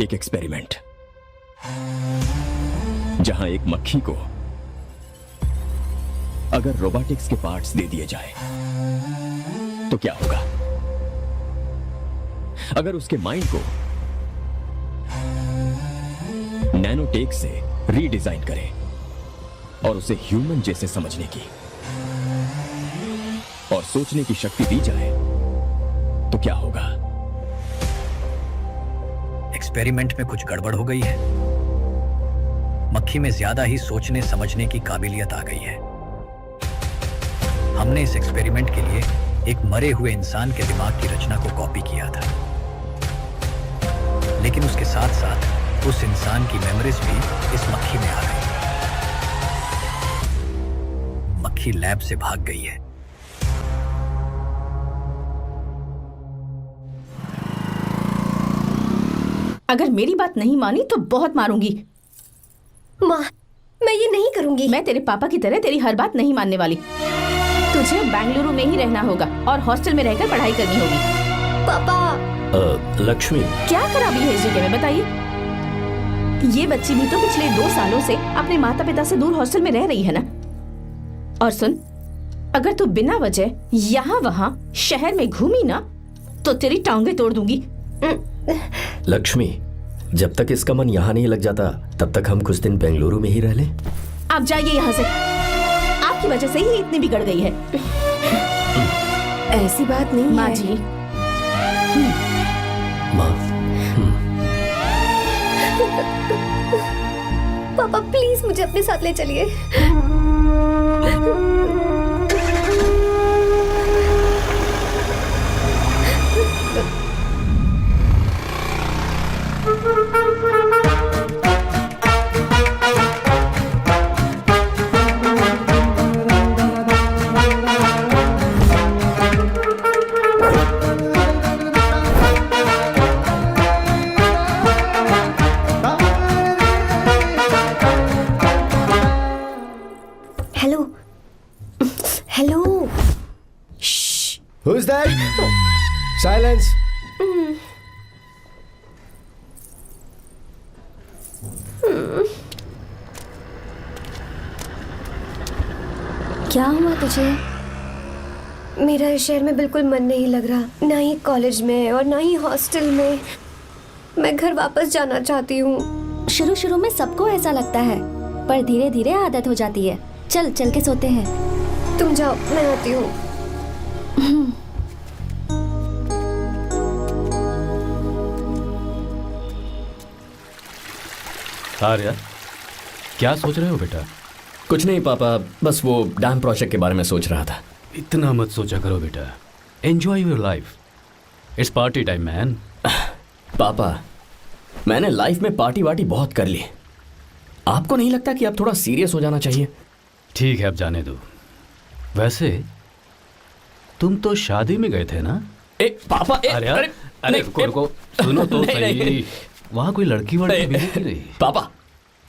एक एक्सपेरिमेंट जहां एक मक्खी को अगर रोबोटिक्स के पार्ट्स दे दिए जाए तो क्या होगा? अगर उसके माइंड को नैनोटेक से रीडिजाइन करें और उसे ह्यूमन जैसे समझने की और सोचने की शक्ति दी जाए तो क्या होगा? एक्सपेरिमेंट में कुछ गड़बड़ हो गई है। मक्खी में ज्यादा ही सोचने समझने की काबिलियत आ गई है। हमने इस एक्सपेरिमेंट के लिए एक मरे हुए इंसान के दिमाग की रचना को कॉपी किया था, लेकिन उसके साथ साथ उस इंसान की मेमोरीज भी इस मक्खी में आ गई। मक्खी लैब से भाग गई है। अगर मेरी बात नहीं मानी तो बहुत मारूंगी। माँ, मैं ये नहीं करूंगी। मैं तेरे पापा की तरह तेरी हर बात नहीं मानने वाली। तुझे बेंगलुरु में ही रहना होगा और हॉस्टल में रहकर पढ़ाई करनी होगी। पापा। लक्ष्मी, क्या खराबी है इस जगह में बताइए? ये बच्ची भी तो पिछले 2 सालों से अपने माता पिता से दूर हॉस्टल में रह रही है ना। और सुन, अगर तू बिना वजह यहाँ वहाँ शहर में घूमी ना तो तेरी टांगे तोड़ दूंगी। लक्ष्मी, जब तक इसका मन यहाँ नहीं लग जाता तब तक हम कुछ दिन बेंगलुरु में ही रह लें। आप जाइए यहाँ से। आपकी वजह से ही इतनी बिगड़ गई है। ऐसी बात नहीं माँ है। जी, माँ, पापा प्लीज मुझे अपने साथ ले चलिए। Hello hello. Who's that? Silence. क्या हुआ तुझे? मेरा इस शहर में बिल्कुल मन नहीं लग रहा, ना ही कॉलेज में और ना ही हॉस्टल में। मैं घर वापस जाना चाहती हूँ। शुरू शुरू में सबको ऐसा लगता है, पर धीरे धीरे आदत हो जाती है। चल चल के सोते हैं। तुम जाओ, मैं आती हूँ। आर्या, क्या सोच रहे हो बेटा? कुछ नहीं पापा, बस वो डैम प्रोजेक्ट के बारे में सोच रहा था। इतना मत सोचा करो बेटा। Enjoy your life. It's party time man. पापा, मैंने लाइफ में पार्टी वार्टी बहुत कर ली। आपको नहीं लगता कि अब थोड़ा सीरियस हो जाना चाहिए? ठीक है, अब जाने दो। वैसे तुम तो शादी में गए थे ना? पापा, आर्या, अरे रुको रुको, सुनो तो सही। वहाँ कोई लड़की वड़की मिली नहीं रही? पापा,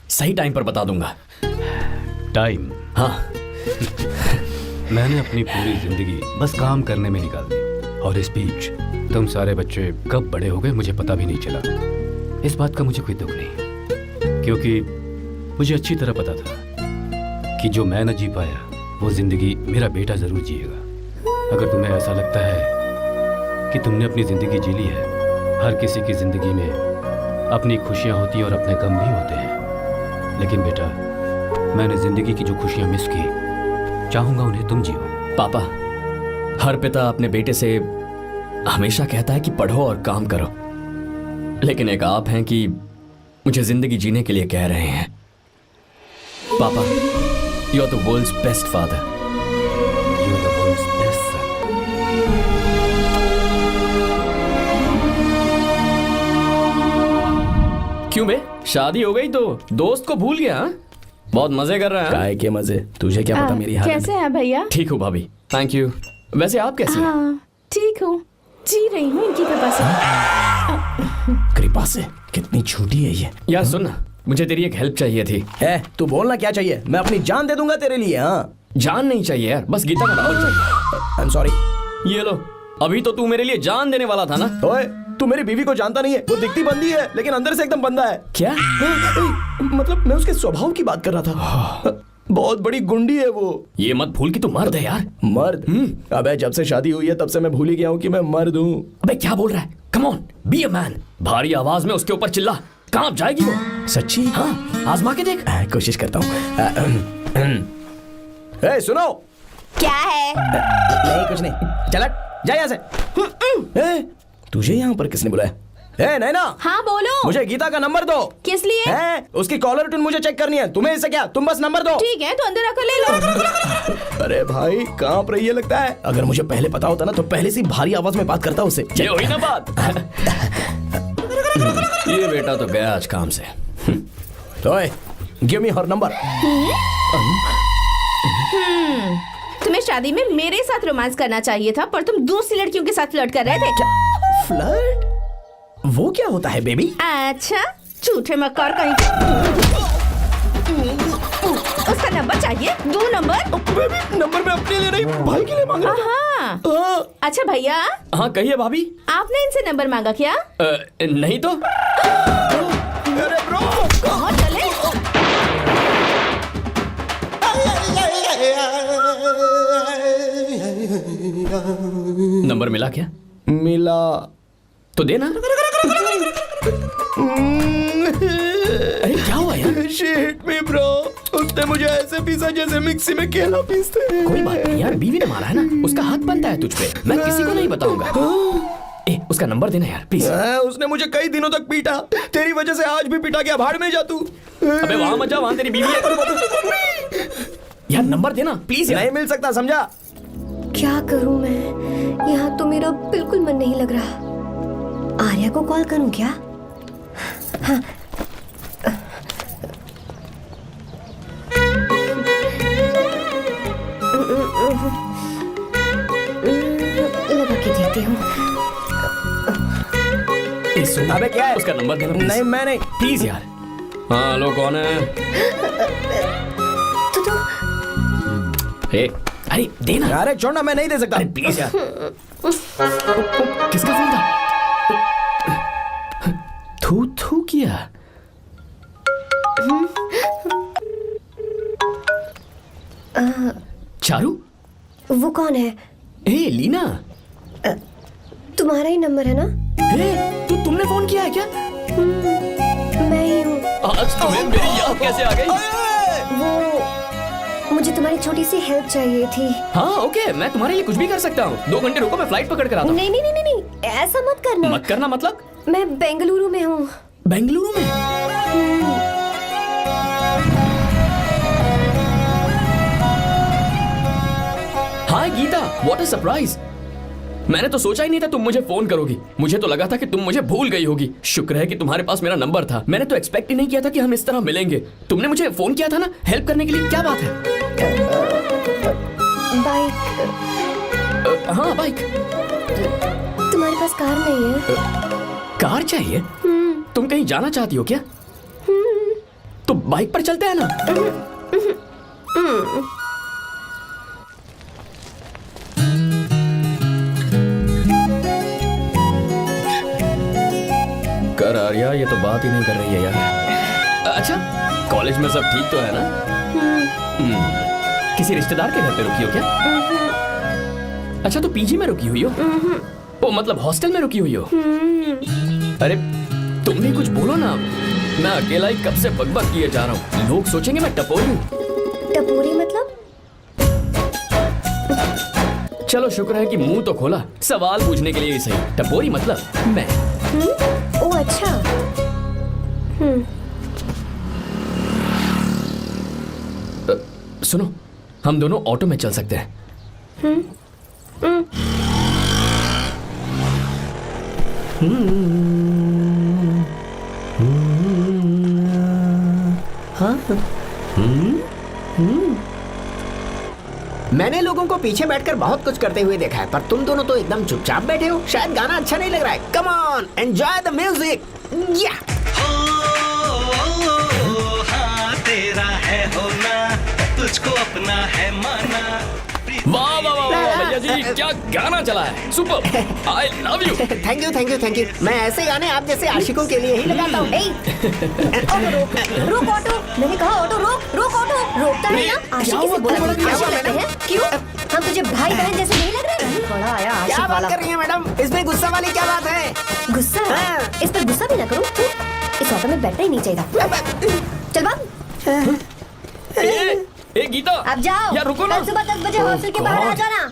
सही टाइम पर बता दूंगा। टाइम? हाँ। मैंने अपनी पूरी जिंदगी बस काम करने में निकाल दी, और इस बीच तुम सारे बच्चे कब बड़े हो गए मुझे पता भी नहीं चला। इस बात का मुझे कोई दुख नहीं, क्योंकि मुझे अच्छी तरह पता था कि जो मैं न जी पाया वो जिंदगी मेरा बेटा जरूर जिएगा। अगर तुम्हें ऐसा लगता है कि तुमने अपनी जिंदगी जी ली है, हर किसी की जिंदगी में अपनी खुशियां होती हैं और अपने गम भी होते हैं, लेकिन बेटा मैंने जिंदगी की जो खुशियां मिस की, चाहूंगा उन्हें तुम जियो। पापा, हर पिता अपने बेटे से हमेशा कहता है कि पढ़ो और काम करो, लेकिन एक आप हैं कि मुझे जिंदगी जीने के लिए कह रहे हैं। पापा, you are the world's best father. You are the world's best son. क्यों बे, शादी हो गई तो दोस्त को भूल गया? हाँ? बहुत मजे कर रहा है। काय के मजे, तुझे क्या पता मेरी हालत। कैसे हैं भैया? ठीक हूँ भाभी, थैंक यू। वैसे आप कैसी हैं? हाँ ठीक हूँ, जी रही हूँ इनकी कृपा से। कृपा से? कितनी झूठी है ये। यार सुन ना, मुझे तेरी एक हेल्प चाहिए थी। है, तू बोलना क्या चाहिए? मैं अपनी जान दे दूंगा तेरे लिए। हाँ, जान नहीं चाहिए यार, बस गीता का नाम चाहिए। I am sorry. ये लो, अभी तो तू मेरे लिए जान देने वाला था ना। ओए, तू मेरी बीवी को जानता नहीं है। वो दिखती बंदी है लेकिन अंदर से एकदम बंदा है। क्या? मतलब मैं उसके स्वभाव की बात कर रहा था। बहुत बड़ी गुंडी है वो। ये मत भूल कि तू मर्द है यार। मर्द? अबे जब से शादी हुई है तब से मैं भूल ही गया हूँ कि मैं मर्द हूँ। अबे क्या बोल रहा है? Come on, be a man. भारी आवाज में उसके ऊपर चिल्ला, कहाँ जाएगी वो? सच्ची? हाँ, आजमा के देख। कोशिश करता हूँ। ए, सुनो। क्या है? नहीं कुछ नहीं, चल जा यहाँ से। ए, तुझे यहाँ पर किसने बुलाया? ए नैना। हाँ बोलो। मुझे गीता का नंबर दो। किस लिए? है उसकी कॉलर ट्यून मुझे चेक करनी है। तुम्हें इससे क्या, तुम बस नंबर दो। ठीक है तो अंदर आकर ले लो। अरे भाई कांप रही है लगता है। अगर मुझे पहले पता होता ना तो पहले से भारी आवाज में बात करता उससे। ये हुई ना बात। ये बेटा तो गया आज काम से। ओए, गिव मी हर नंबर। तुम्हें शादी में मेरे साथ रोमांस करना चाहिए था, पर तुम दूसरी लड़कियों के साथ फ्लर्ट कर रहे थे। फ्लर्ट? वो क्या होता है बेबी? अच्छा, झूठे मक्कार कहीं के। उसका नंबर चाहिए? दो नंबर। बेबी नंबर मैं अपने लिए नहीं भाई के लिए मांग रहा हाँ। था। अच्छा भैया, हाँ कहिए भाभी। आपने इनसे नंबर मांगा क्या? नहीं तो। अरे ब्रो, कहाँ चले? नंबर मिला क्या? मिला तो देना। अरे क्या हुआ यार? शिट मी ब्रो, उसने मुझे ऐसे पीसा जैसे मिक्सी में केला पीसते हैं। कोई बात नहीं यार, बीवी ने मारा है ना, उसका हाथ बनता है तुझ पे। मैं किसी को नहीं बताऊंगा। उसका नंबर देना यार प्लीज। उसने मुझे कई दिनों तक पीटा, तेरी वजह से आज भी पीटा गया। भाड़ में जा तू। अबे वहां मत जा, वहां तेरी बीवी है। यार नंबर देना प्लीज यार। नहीं मिल सकता, समझा? क्या करूं मैं? यहाँ तो मेरा बिल्कुल मन नहीं लग रहा। आर्या को कॉल करूं क्या? हाँ। लगा के देती हूँ। अबे क्या है? उसका नंबर देना please। नहीं मैं नहीं। प्लीज यार। हाँ हेलो, कौन है? तो अरे देना। अरे छोड़ ना, मैं नहीं दे सकता। अरे प्लीज यार। किसका फोन था? थू थू किया। चारू? वो कौन है? ए लीना। तुम्हारा ही नंबर है ना? तुमने फोन किया है क्या? मैं ही हूँ। आज तुम्हें मेरी याद कैसे आ गई? वो मुझे तुम्हारी छोटी सी हेल्प चाहिए थी। हाँ ओके, मैं तुम्हारे लिए कुछ भी कर सकता हूँ। 2 घंटे रुको, मैं फ्लाइट पकड़ कर आता हूँ। नहीं नहीं नहीं नहीं, ऐसा मत करना। मत करना मतलब? मैं बेंगलुरु में हूँ। बेंगलुरु में? हाय गीता, व्हाट अ सरप्राइज। मैंने तो सोचा ही नहीं था तुम मुझे फोन करोगी। मुझे तो लगा था कि तुम मुझे भूल गई होगी। शुक्र है कि तुम्हारे पास मेरा नंबर था। मैंने तो एक्सपेक्ट ही नहीं किया था कि हम इस तरह मिलेंगे। तुमने मुझे फोन किया था ना हेल्प करने के लिए, क्या बात है? बाइक। हाँ बाइक। तुम्हारे पास कार नहीं है? कार चाहिए? तुम कहीं जाना चाहती हो क्या? तो बाइक पर चलते हैं ना। कर आर्या, ये तो बात ही नहीं कर रही है यार। अच्छा, कॉलेज में सब ठीक तो है ना? किसी रिश्तेदार के घर पे रुकी हो क्या? अच्छा तो पीजी में रुकी हुई हो? ओ मतलब हॉस्टल में रुकी हुई हो? अरे तुम भी कुछ बोलो ना। मैं अकेला ही कब से बकबक किए जा रहा हूँ। लोग सोचेंगे मैं टपोरी हूँ। टपोरी मतलब? चलो शुक्र है कि मुंह तो खोला, सवाल पूछने के लिए ही सही। टपोरी मतलब मैं। ओ अच्छा। सुनो, हम दोनों ऑटो में चल सकते हैं। मैंने लोगों को पीछे बैठकर बहुत कुछ करते हुए देखा है, पर तुम दोनों तो एकदम चुपचाप बैठे हो। शायद गाना अच्छा नहीं लग रहा है। Come on, enjoy the music. या हाँ तेरा है होना, तुझको अपना है माना, वाह वाह वाह वाह भैया जी, क्या गाना चला है, super, I love you. Thank you thank you thank you. मैं ऐसे गाने आप जैसे आशिकों के लिए ही लगाता हूँ। ऑटो रोक, रुक ऑटो, मैंने कहा ऑटो रोक, रुक ऑटो, रोकता है ना। आशिकी से बोला आशिक लगते हैं, क्यों? हम तुझे भाई बहन जैसे नहीं लग रहे? बड़ा आया क्या आशिक बात वाला। कर रही है मैडम, इसमें गुस्सा वाली क्या बात है? गुस्सा? हाँ। इस पर गुस्सा भी ना करूं। इस ऑटो में बैठना ही नहीं चाहिए। चल भाग। ए गीता, अब जाओ। यार रुको ना। कल सुबह 10 बजे हॉस्टल के बाहर आ जाना।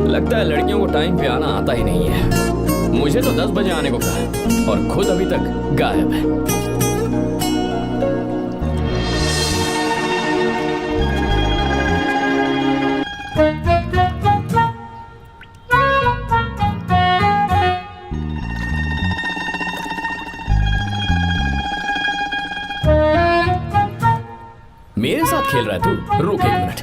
लगता है लड़कियों को टाइम पे आना आता ही नहीं है। मुझे तो 10 बजे आने को कहा और खुद अभी तक गायब है। मेरे साथ खेल रहा है तू? रुक एक मिनट।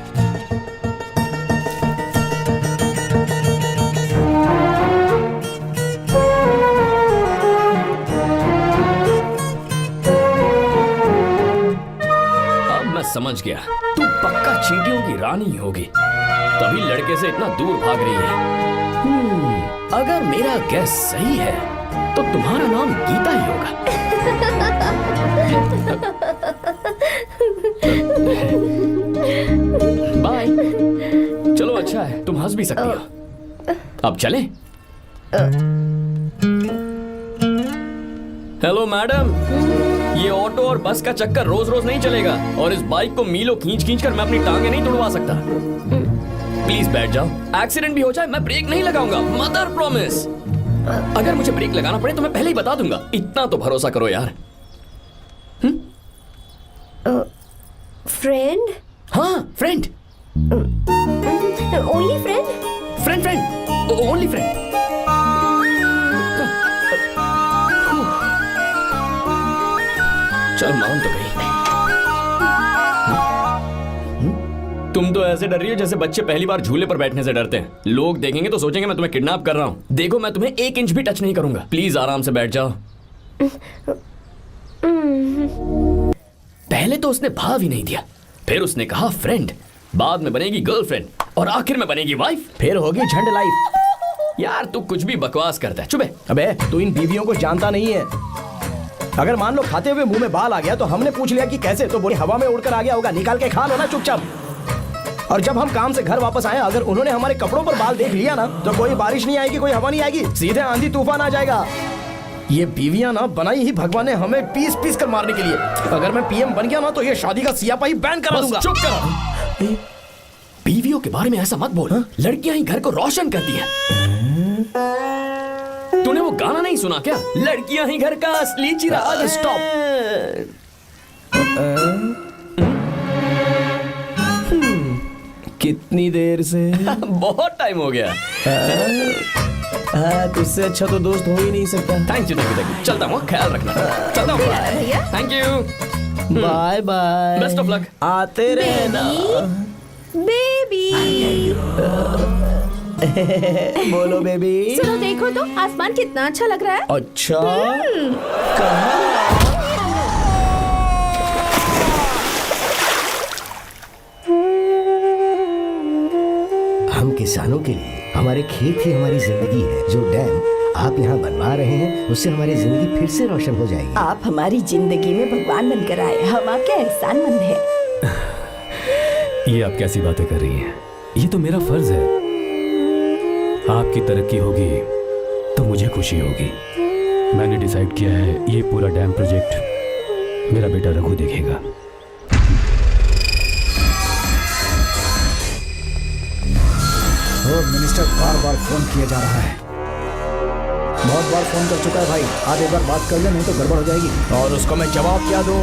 अब मैं समझ गया, तू पक्का चींटियों की रानी होगी, तभी लड़के से इतना दूर भाग रही है। अगर मेरा गैस सही है तो तुम्हारा नाम गीता ही होगा। बाय। चलो अच्छा है, तुम हंस भी सकती हो। अब चलें? हेलो मैडम, ये ऑटो और बस का चक्कर रोज रोज नहीं चलेगा और इस बाइक को मीलों खींच खींच कर मैं अपनी टांगे नहीं तुड़वा सकता। प्लीज बैठ जाओ, एक्सीडेंट भी हो जाए मैं ब्रेक नहीं लगाऊंगा, मदर प्रॉमिस। अगर मुझे ब्रेक लगाना पड़े तो मैं पहले ही बता दूंगा, इतना तो भरोसा करो यार। फ्रेंड? हाँ friend. Only friend? Friend friend, only friend. चल मान तो गई। तुम तो ऐसे डर रही हो जैसे बच्चे पहली बार झूले पर बैठने से डरते हैं। लोग देखेंगे तो सोचेंगे मैं तुम्हें किडनैप कर रहा हूँ। देखो मैं तुम्हें 1 इंच भी टच नहीं करूंगा, प्लीज आराम से बैठ जाओ। पहले तो उसने भाव ही नहीं दिया, फिर उसने कहा फ्रेंड, बाद में बनेगी गर्लफ्रेंड और आखिर में बनेगी वाइफ, फिर होगी झंड लाइफ। यार तू कुछ भी बकवास करता है, चुप है। अबे तू इन बीवियों को जानता नहीं है। अगर मान लो खाते हुए मुंह में बाल आ गया तो हमने पूछ लिया कि कैसे, तो बोले हवा में उड़कर आ गया होगा, निकाल के खा लो ना चुपचाप। और जब हम काम से घर वापस आए, अगर उन्होंने हमारे कपड़ों पर बाल देख लिया ना, तो कोई बारिश नहीं आएगी, कोई हवा नहीं आएगी, सीधे आंधी तूफान आ जाएगा। ये बीवियां ना बनाई ही भगवान ने हमें पीस पीस कर मारने के लिए। अगर मैं पीएम बन गया ना तो ये शादी का सियापाही बैन करा दूंगा। चुप करो। बीवियों के बारे में ऐसा मत बोल, लड़कियां ही घर को रोशन करती हैं। तूने वो गाना नहीं सुना क्या, लड़कियां ही घर का असली चिराग। स्टॉप। कितनी देर से? बहुत टाइम हो गया। तुझसे अच्छा तो दोस्त हो ही नहीं सकता। Thank you thank you. चलता हूँ, ख्याल रखना। चलता हूँ। Thank you. Bye bye. Best of luck. आते रहना। बेबी। बोलो बेबी। सुनो देखो तो आसमान कितना अच्छा लग रहा है। अच्छा कहाँ? हम किसानों के लिए हमारे खेत ही हमारी जिंदगी है। जो डैम आप यहाँ बनवा रहे हैं उससे हमारी जिंदगी फिर से रोशन हो जाएगी। आप हमारी जिंदगी में भगवान बनकर आए, हम आपके एहसानमंद हैं। ये आप कैसी बातें कर रही हैं? ये तो मेरा फर्ज है। आपकी तरक्की होगी तो मुझे खुशी होगी। मैंने डिसाइड किया है ये पूरा डैम प्रोजेक्ट मेरा बेटा रघु देखेगा। मिनिस्टर बार बार फोन किया जा रहा है। बहुत बार फोन कर चुका है भाई, आप एक बार बात कर ले, नहीं तो गड़बड़ हो जाएगी। और उसको मैं जवाब क्या दूं?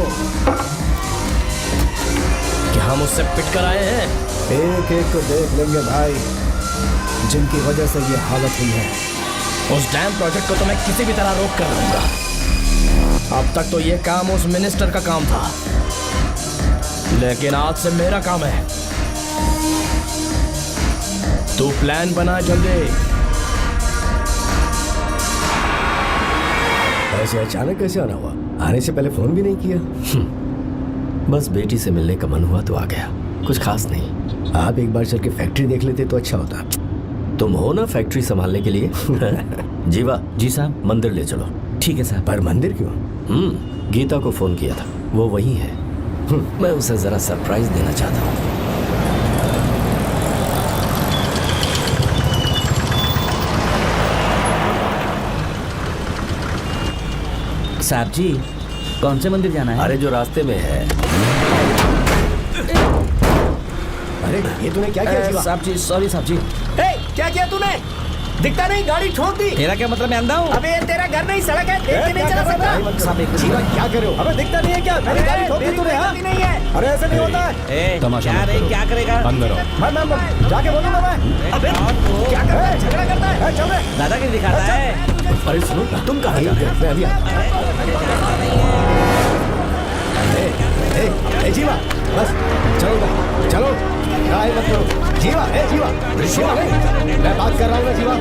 क्या हम उससे पिट कर आए हैं? एक एक को देख लेंगे भाई, जिनकी वजह से ये हालत हुई है। उस डैम प्रोजेक्ट को तो मैं किसी भी तरह रोक कर दूंगा। अब तक तो ये काम उस मिनिस्टर का काम था, लेकिन आज से मेरा काम है। तू प्लान बना जल्दी। ऐसे अचानक कैसे आना हुआ? आने से पहले फोन भी नहीं किया? बस बेटी से मिलने का मन हुआ तो आ गया, कुछ खास नहीं। आप एक बार चल के फैक्ट्री देख लेते तो अच्छा होता। तुम हो ना फैक्ट्री संभालने के लिए। जीवा। जी साहब। मंदिर ले चलो। ठीक है साहब। पर मंदिर क्यों? गीता को फोन किया था, वो वही है। मैं उसे जरा सरप्राइज देना चाहता हूँ। साहब जी, कौन से मंदिर जाना है? अरे जो रास्ते में है। अरे ये तूने क्या किया जीवा? साहब जी, सॉरी साहब जी। क्या किया तूने? दिखता नहीं, गाड़ी ठोक दी। तेरा क्या मतलब, मैं अंधा हूँ? अबे ये तेरा घर नहीं, सड़क है, देख के नहीं चला सकता। साहब एक जीवा क्या कर रहे हो? अबे दिखता नहीं है क्या? मेरी गाड़ी ठोक दी तूने? हाँ? नहीं है। अरे ऐसे नहीं होता है। तमाशा क्या मत रे, करो। क्या करेगा? अंदर आओ। मैं जाके बोलूंगा मैं। अबे क्या कर रहा है? झगड़ा करता है। चल रहे। दादागिरी दिखाता है। अरे सुनो, तुम कहाँ जा रहे हो? मैं अभी ए जीवा, बस चलो ना, चलो लड़ाई मत करो। जीवा, ए जीवा, जीवा, मैं बात कर रहा हूँ ना जीवा।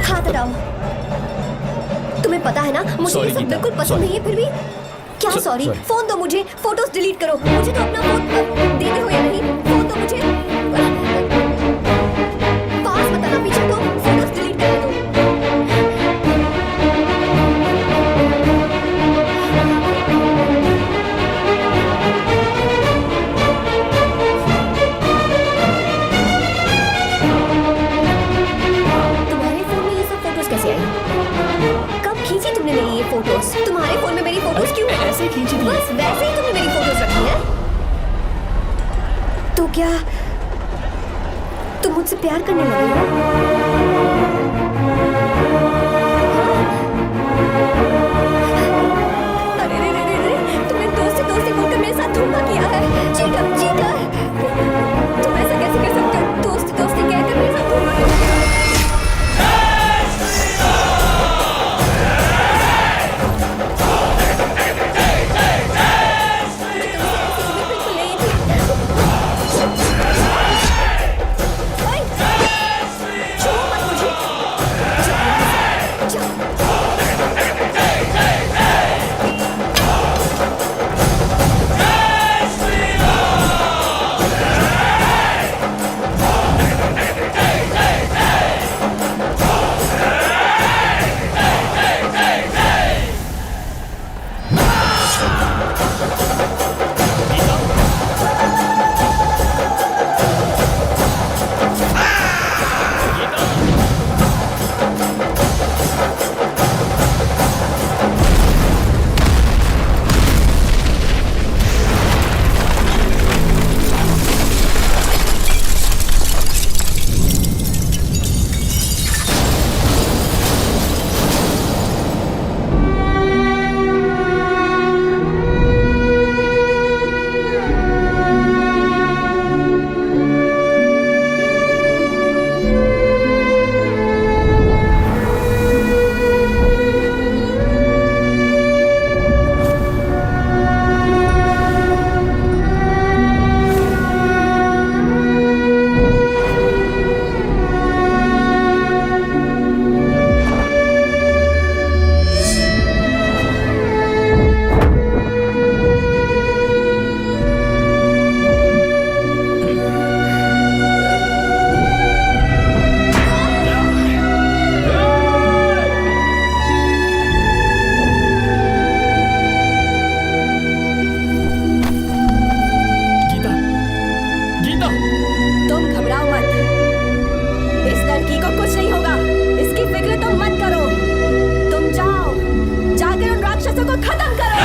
हाथ हटाओ। तुम्हें पता है ना, मुझे ये सब बिल्कुल पसंद नहीं है, फिर भी क्या सॉरी? फोन दो मुझे, फोटोज डिलीट करो। मुझे तो अपना फोन देते हो या नहीं? फोन दो मुझे। पास बताना, पीछे तो फोटोज डिलीट कर दो। तुम्हारे फोन में ये सब फोटोज कैसे आई? कब खींची तुमने मेरी ये फोटोज? तुम्हारे फोन में मेरी फोटोज क्यों ऐसे खींची थी? बस वैसे ही तुमने मेरी फोटोज रखी है। तो क्या तुम मुझसे प्यार करने लगे हो? अरे रे रे रे रे, तुमने दोस्ती दोस्ती बोलकर मेरे साथ धोखा किया है। चीटर चीटर, तुम ऐसा कैसे कर सकते हो? दोस्ती दोस्ती कहकर मेरे साथ धोखा किया। लड़की को कुछ नहीं होगा, इसकी फिक्र तुम मत करो। तुम जाओ, जाकर उन राक्षसों को खत्म करो।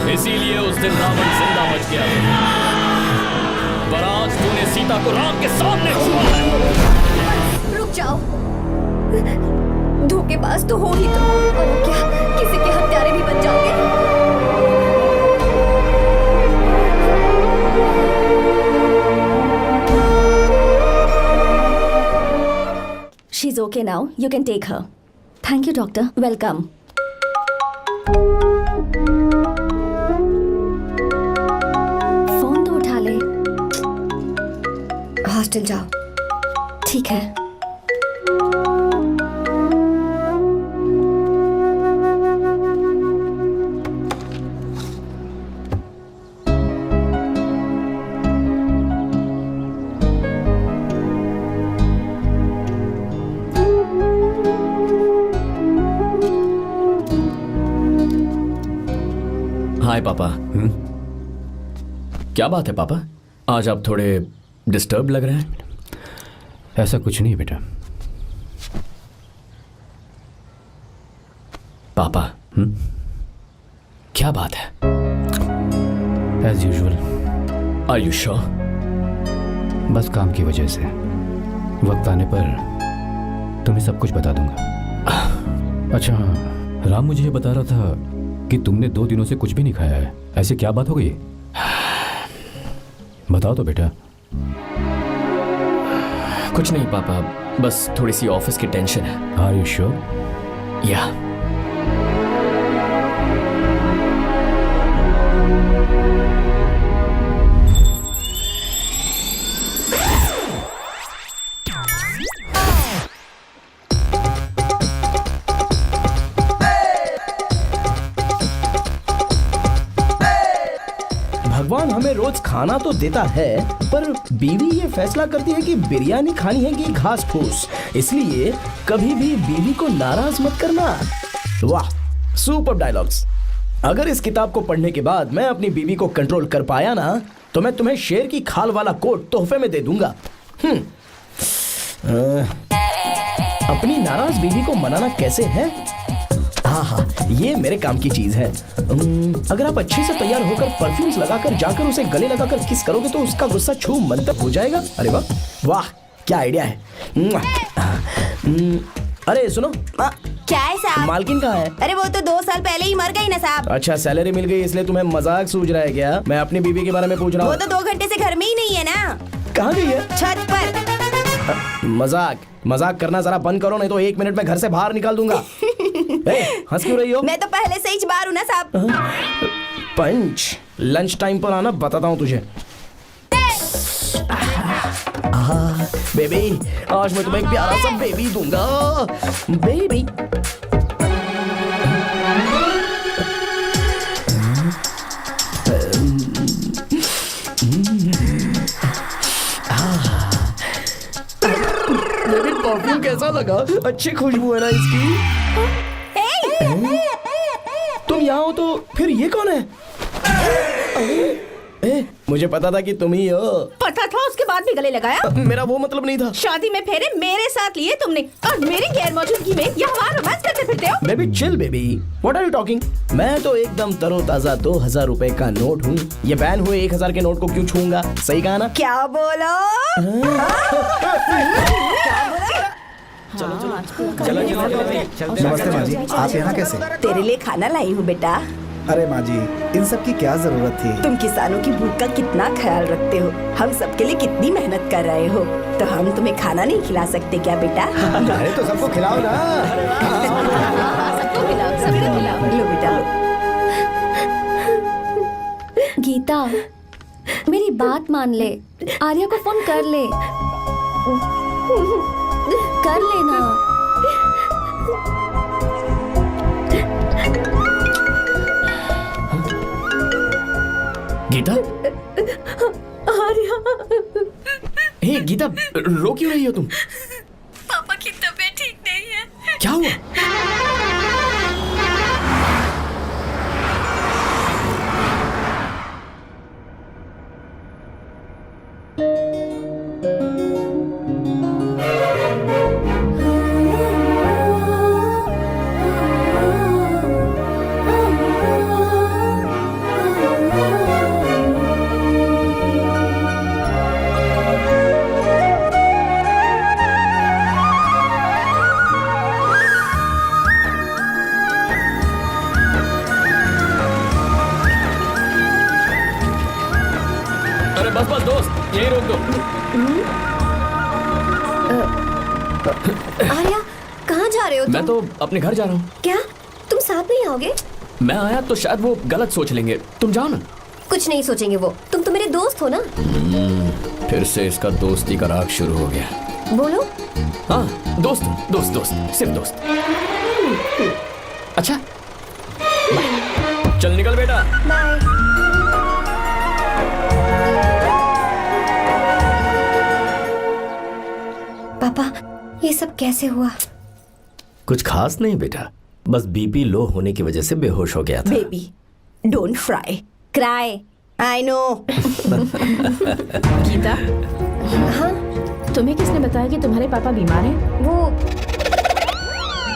इसीलिए उस दिन रावण जिंदा बच गया, पर आज तूने सीता को राम के सामने छुआ है। रुक जाओ, धोखेबाज तो हो ही तुम, और क्या किसी के हत्यारे भी बन जाओगे। She's okay now. You can take her. Thank you, doctor. Welcome. Phone तो उठा ले। हॉस्टल जाओ। ठीक है। हाय पापा। क्या बात है पापा, आज आप थोड़े डिस्टर्ब लग रहे हैं। ऐसा कुछ नहीं बेटा। पापा क्या बात है? As usual. Are you sure? बस काम की वजह से वक्त आने पर तुम्हें सब कुछ बता दूंगा। अच्छा हाँ, राम मुझे ये बता रहा था कि तुमने 2 दिनों से कुछ भी नहीं खाया है। ऐसे क्या बात हो गई? बताओ तो बेटा। कुछ नहीं पापा, बस थोड़ी सी ऑफिस की टेंशन है। Are you sure? या भगवान हमें रोज खाना तो देता है, पर बीवी ये फैसला करती है कि बिरयानी खानी है कि घास फूस। इसलिए कभी भी बीवी को नाराज मत करना। वाह, सुपर डायलॉग्स। अगर इस किताब को पढ़ने के बाद मैं अपनी बीवी को कंट्रोल कर पाया ना, तो मैं तुम्हें शेर की खाल वाला कोट तोहफे में दे दूंगा। अपनी नाराज बीवी को मनाना कैसे है? हाँ, ये मेरे काम की चीज है। अगर आप अच्छे से तैयार होकर परफ्यूम्स लगाकर जाकर उसे गले लगाकर किस करोगे तो उसका गुस्सा छू मंतर हो जाएगा। अरे वाह वाह, क्या आइडिया है। अरे सुनो, क्या है साहब? मालकिन कहाँ है? अरे वो तो 2 साल पहले ही मर गई ना साहब। अच्छा, सैलरी मिल गई इसलिए तुम्हें मजाक सूझ रहा है क्या? मैं अपनी बीवी के बारे में पूछ रहा हूँ। वो तो 2 घंटे से घर में ही नहीं है ना। कहाँ गई है? छत पर। मजाक करना जरा बंद करो, नहीं तो 1 मिनट में घर से बाहर निकाल दूंगा। हंस क्यों रही हो? मैं तो पहले से ही बाहर हूँ ना साहब। पंच, लंच टाइम पर आना, बताता हूँ तुझे। बेबी, आज मैं तुम्हें एक प्यारा सा बेबी दूंगा। बेबी परफ्यूम कैसा लगा? अच्छी खुशबू है ना इसकी। तुम यहाँ हो तो फिर ये कौन है? मुझे पता था कि तुम ही हो। पता था, उसके बाद भी गले लगाया? मेरा वो मतलब नहीं था। शादी में फेरे मेरे साथ लिए तुमने और मेरी गैर मौजूदगी में यहाँ रोमांस करते फिरते हो। Baby chill baby, what are you talking? मैं तो एकदम तरोताजा 2000 रुपए का नोट हूँ। ये बैन हुए 1000 के नोट को क्यों छूंगा? सही कहा ना? क्या बोलो? नमस्ते माँ जी, आप यहाँ कैसे? तेरे लिए खाना लाई हूँ बेटा। अरे माँ जी, इन सब की क्या जरूरत थी? तुम किसानों की भूख का कितना ख्याल रखते हो, हम सबके लिए कितनी मेहनत कर रहे हो, तो हम तुम्हें खाना नहीं खिला सकते क्या बेटा? अरे तो सबको खिलाओ ना। सबको खिलाओ। लो बेटा लो। गीता, मेरी बात मान ले, आर्या को फोन कर ले। कर लेना। गीता? आर्या, हे गीता, रो क्यों रही हो तुम? पापा की तबीयत ठीक नहीं है। क्या हुआ? बस दोस्त, यही रोक दो। आर्या, कहाँ जा रहे हो तुम? मैं तो अपने घर जा रहा हूँ। क्या तुम साथ नहीं आओगे? मैं आया तो शायद वो गलत सोच लेंगे, तुम जाओ ना। कुछ नहीं सोचेंगे वो, तुम तो मेरे दोस्त हो ना। फिर से इसका दोस्ती का राग शुरू हो गया। बोलो। हाँ, दोस्त दोस्त दोस्त, सिर्फ दोस्त। अच्छा, चल निकल बेटा। बाय। पापा, ये सब कैसे हुआ? कुछ खास नहीं बेटा, बस बीपी लो होने की वजह से बेहोश हो गया था। Baby, don't cry, I know. Gita, हाँ? तुम्हें किसने बताया कि तुम्हारे पापा बीमार हैं? वो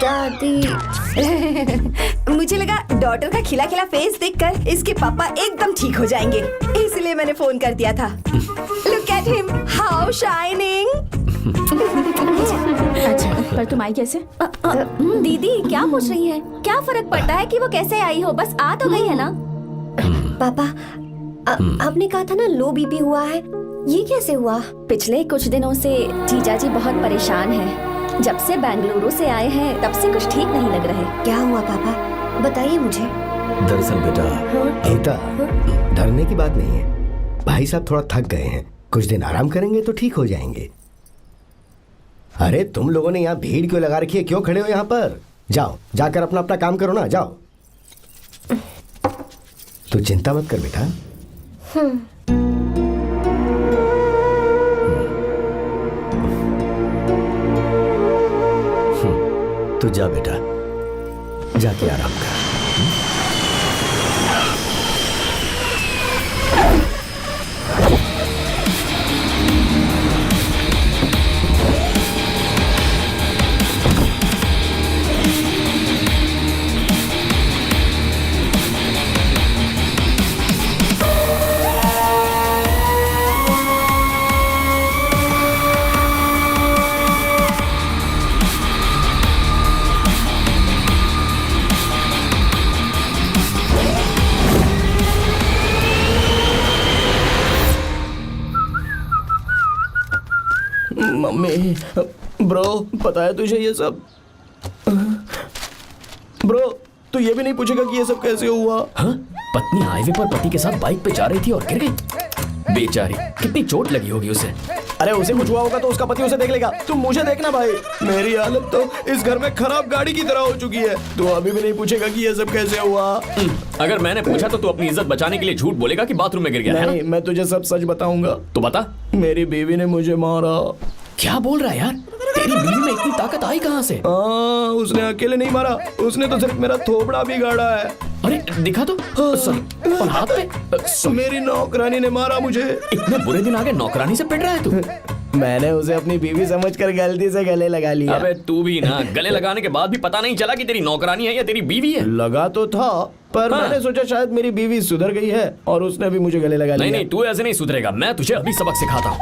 दादी। मुझे लगा डॉटर का खिला खिला फेस देखकर इसके पापा एकदम ठीक हो जाएंगे, इसलिए मैंने फोन कर दिया था। Look at him, how shining. अच्छा, पर तुम आई कैसे? दीदी क्या पूछ रही है? क्या फर्क पड़ता है कि वो कैसे आई हो, बस आ तो गई है ना। पापा, आपने कहा था ना लो बीपी हुआ है, ये कैसे हुआ? पिछले कुछ दिनों से जीजा जी बहुत परेशान हैं। जब से बेंगलुरु से आए हैं तब से कुछ ठीक नहीं लग रहे। क्या हुआ पापा, बताइए मुझे। दरअसल बेटा गीता, डरने की बात नहीं है। भाई साहब थोड़ा थक गए हैं, कुछ दिन आराम करेंगे तो ठीक हो जाएंगे। अरे तुम लोगों ने यहाँ भीड़ क्यों लगा रखी है? क्यों खड़े हो यहाँ पर? जाओ, जाकर अपना अपना काम करो ना, जाओ। तू चिंता मत कर बेटा। तू जा बेटा, जाके आराम कर। मम्मी, ब्रो, पता है तुझे ये सब? ब्रो, तू ये भी नहीं पूछेगा कि ये सब कैसे हुआ? हाँ? पत्नी हाईवे पर पति के साथ बाइक पे जा रही थी और गिर गई। बेचारी, कितनी चोट लगी होगी उसे। अरे उसे कुछ हुआ होगा तो उसका पति उसे देख लेगा। तुम मुझे देखना भाई, मेरी हालत तो इस घर में खराब गाड़ी की तरह हो चुकी है। तू अभी भी नहीं पूछेगा कि ये सब कैसे हुआ? अगर मैंने पूछा तो तू अपनी इज्जत बचाने के लिए झूठ बोलेगा कि बाथरूम में गिर गया। नहीं, मैं तुझे सब सच बताऊंगा। तो बता। मेरी बीवी ने मुझे मारा। क्या बोल रहा है यार? तेरी बीवी में इतनी ताकत आई कहाँ से? उसने अकेले नहीं मारा, उसने तो सिर्फ मेरा थोबड़ा बिगाड़ा है। अरे दिखा तो। और हाथ पे? मेरी नौकरानी ने मारा मुझे। इतने बुरे दिन आ गए, नौकरानी से पिट रहा है तू? मैंने उसे अपनी बीवी समझकर गलती से गले लगा लिया। अबे तू भी ना, गले लगाने के बाद भी पता नहीं चला कि तेरी नौकरानी है या तेरी बीवी है? लगा तो था, पर मैंने सोचा शायद मेरी बीवी सुधर गई है और उसने भी मुझे गले लगा लिया। नहीं, तू ऐसे नहीं सुधरेगा। मैं तुझे अभी सबक सिखाता हूँ।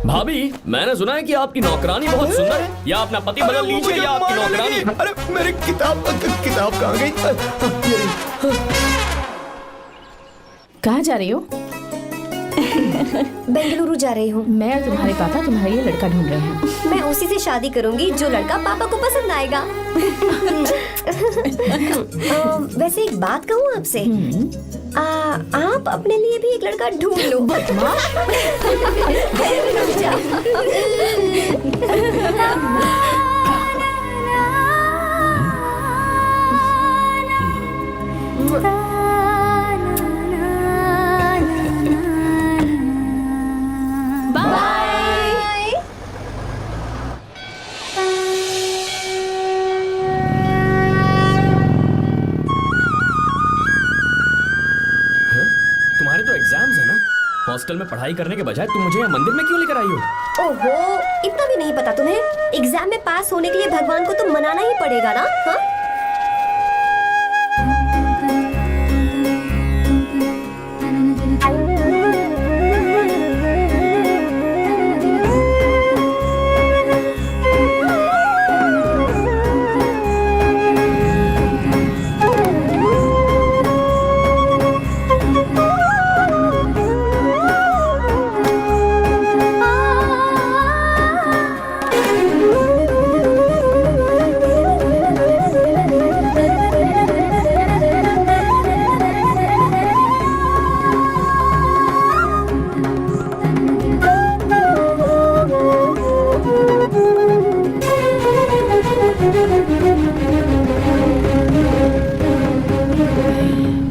भाभी, मैंने सुना है कि आपकी नौकरानी बहुत सुंदर है। या अपना पति बदल लीजिए या आपकी नौकरानी। अरे मेरी किताब कहाँ गई? कहाँ जा रही हो? बेंगलुरु जा रही हूँ। मैं और तुम्हारे पापा तुम्हारे लिए लड़का ढूंढ रहे हैं। मैं उसी से शादी करूंगी जो लड़का पापा को पसंद आएगा। वैसे एक बात कहूँ आपसे, आप अपने लिए भी एक लड़का ढूंढ लो। बदमाश। हॉस्टल में पढ़ाई करने के बजाय तुम मुझे यहाँ मंदिर में क्यों लेकर आई हो? ओहो, इतना भी नहीं पता तुम्हें? एग्जाम में पास होने के लिए भगवान को तो मनाना ही पड़ेगा ना? हाँ?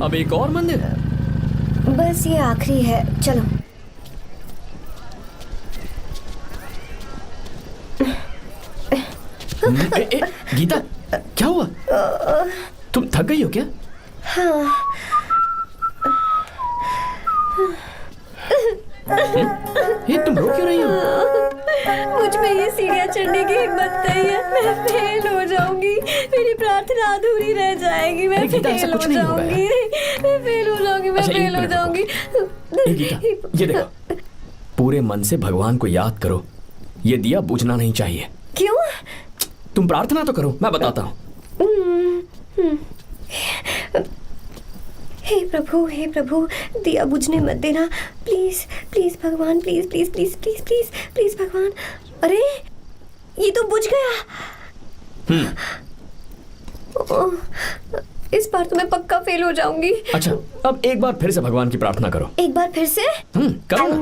अब एक और मंदिर है? बस ये आखिरी है, चलो। गीता, क्या हुआ? तुम थक गई हो क्या? हाँ। ये तुम रो क्यों रही हो? मुझ में ये सीढ़ियाँ चढ़ने की हिम्मत नहीं है। मैं फेल हो जाऊंगी, मेरी प्रार्थना अधूरी रह जाएगी। मैं फेल हो जाऊंगी, मैं फेल हो जाऊंगी, मैं फेल हो जाऊंगी। गीता, ये देखो, पूरे मन से भगवान को याद करो। ये दिया बुझना नहीं चाहिए। क्यों? तुम प्रार्थना तो करो, मैं बताता हूँ। हे प्रभु, दिया बुझने मत देना, प्लीज प्लीज भगवान, please please please please please please भगवान। अरे ये तो बुझ गया। ओह, इस बार तो मैं पक्का फेल हो जाऊंगी। अच्छा, अब एक बार फिर से भगवान की प्रार्थना करो। एक बार फिर से? करो ना।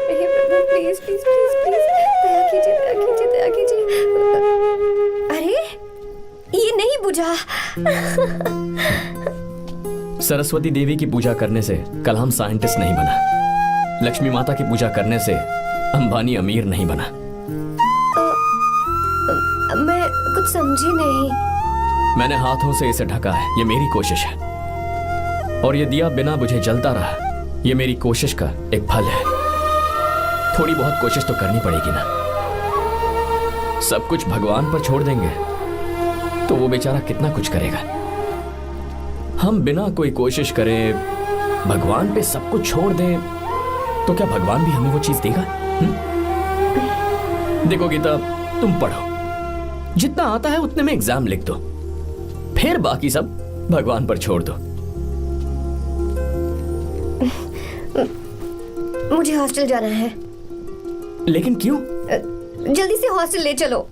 हे प्रभु, प्लीज प्लीज प्लीज प्लीज, दया कीजिए, दया कीजिए, दया कीजिए। अरे ये नहीं बुझा। सरस्वती देवी की पूजा करने से कलाम साइंटिस्ट नहीं बना। लक्ष्मी माता की पूजा करने से अंबानी अमीर नहीं बना। मैं कुछ समझी नहीं। मैंने हाथों से इसे ढका है, ये मेरी कोशिश है। और ये दिया बिना बुझे जलता रहा, ये मेरी कोशिश का एक फल है। थोड़ी बहुत कोशिश तो करनी पड़ेगी ना। सब कुछ भगवान पर छोड़ देंगे तो वो बेचारा कितना कुछ करेगा। हम बिना कोई कोशिश करें भगवान पे सब कुछ छोड़ दें तो क्या भगवान भी हमें वो चीज देगा? देखो गीता, तुम पढ़ो, जितना आता है उतने में एग्जाम लिख दो, फिर बाकी सब भगवान पर छोड़ दो। मुझे हॉस्टल जाना है। लेकिन क्यों? जल्दी से हॉस्टल ले चलो।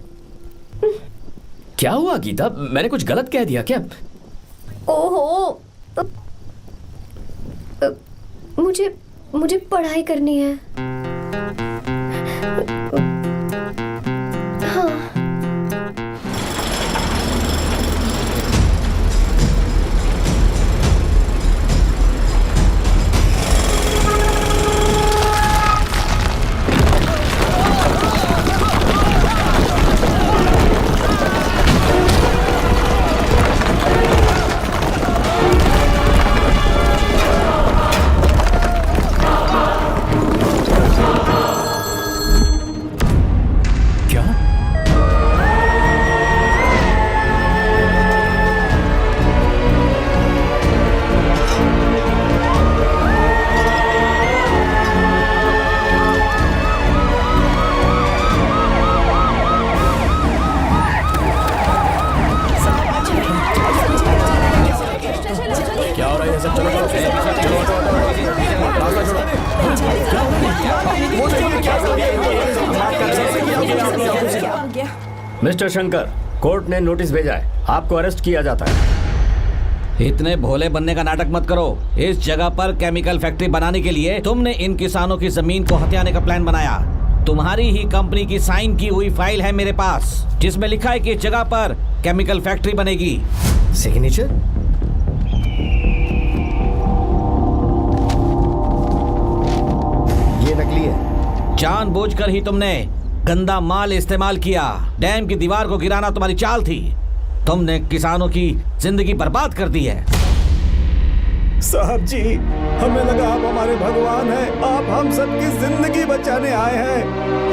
क्या हुआ गीता, मैंने कुछ गलत कह दिया क्या? ओहो, मुझे पढ़ाई करनी है। हाँ। मिस्टर शंकर, कोर्ट ने नोटिस भेजा है, आपको अरेस्ट किया जाता है। इतने भोले बनने का नाटक मत करो। इस जगह पर केमिकल फैक्ट्री बनाने के लिए तुमने इन किसानों की जमीन को हथियाने का प्लान बनाया। तुम्हारी ही कंपनी की साइन की हुई फाइल है मेरे पास, जिसमें लिखा है कि इस जगह पर केमिकल फैक्ट्री बनेगी। सिग्नेचर? ये नकली है। जानबूझकर ही तुमने गंदा माल इस्तेमाल किया। डैम की दीवार को गिराना तुम्हारी चाल थी। तुमने किसानों की जिंदगी बर्बाद कर दी है। साहब जी, हमें लगा आप हमारे भगवान हैं, आप हम सबकी जिंदगी बचाने आए हैं,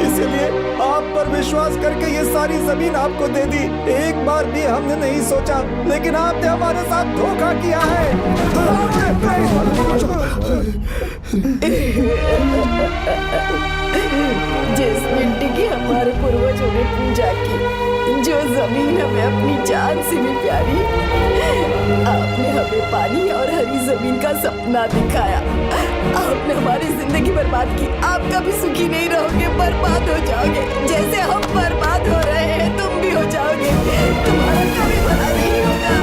इसलिए आप पर विश्वास करके ये सारी जमीन आपको दे दी। एक बार भी हमने नहीं सोचा, लेकिन आपने हमारे साथ धोखा किया है। जिस मिट्टी की हमारे पूर्वजों ने पूजा की, जो जमीन हमें अपनी जान से भी प्यारी, आपने हमें पानी और हरी जमीन का सपना दिखाया। आपने हमारी जिंदगी बर्बाद की। आप कभी सुखी नहीं रहोगे, बर्बाद हो जाओगे। जैसे हम बर्बाद हो रहे हैं तुम भी हो जाओगे। तुम्हारा कभी भला नहीं होगा।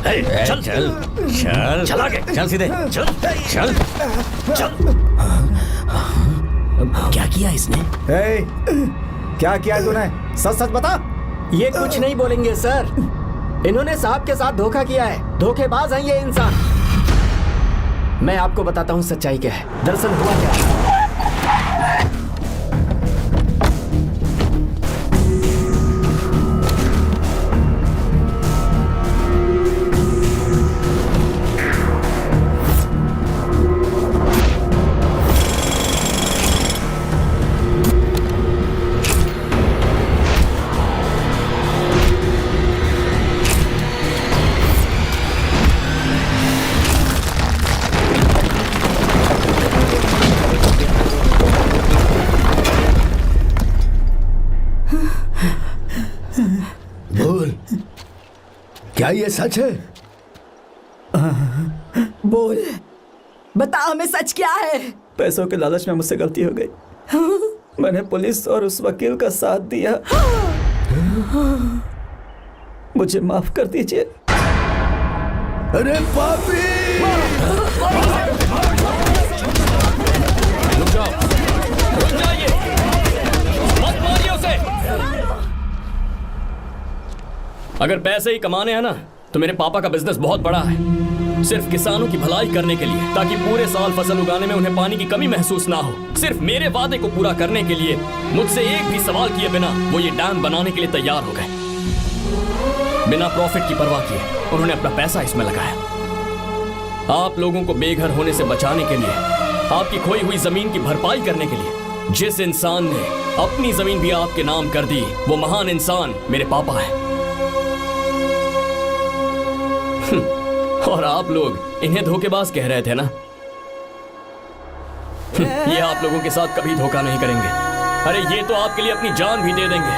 चल चल चल चल आगे चल सीधे चल चल चल। क्या किया इसने? क्या किया तूने? सच सच बता। ये कुछ नहीं बोलेंगे सर। इन्होंने साहब के साथ धोखा किया है। धोखेबाज हैं ये इंसान। मैं आपको बताता हूँ सच्चाई क्या है। दरअसल हुआ क्या है। क्या ये सच है? बोल, बता हमें सच क्या है? पैसों के लालच में मुझसे गलती हो गई। मैंने पुलिस और उस वकील का साथ दिया। मुझे माफ कर दीजिए। अरे पापी! रुक जाओ, रुक जाइए, मत मारिए उसे। अगर पैसे ही कमाने हैं ना तो मेरे पापा का बिजनेस बहुत बड़ा है, सिर्फ किसानों की भलाई करने के लिए, ताकि पूरे साल फसल उगाने में उन्हें पानी की कमी महसूस ना हो। सिर्फ मेरे वादे को पूरा करने के लिए मुझसे एक भी सवाल किए बिना वो ये डैम बनाने के लिए तैयार हो गए। बिना प्रॉफिट की परवाह किए उन्होंने अपना पैसा इसमें लगाया। आप लोगों को बेघर होने से बचाने के लिए, आपकी खोई हुई जमीन की भरपाई करने के लिए जिस इंसान ने अपनी जमीन भी आपके नाम कर दी, वो महान इंसान मेरे पापा है। और आप लोग इन्हें धोखेबाज कह रहे थे ना? ये आप लोगों के साथ कभी धोखा नहीं करेंगे। अरे ये तो आपके लिए अपनी जान भी दे देंगे,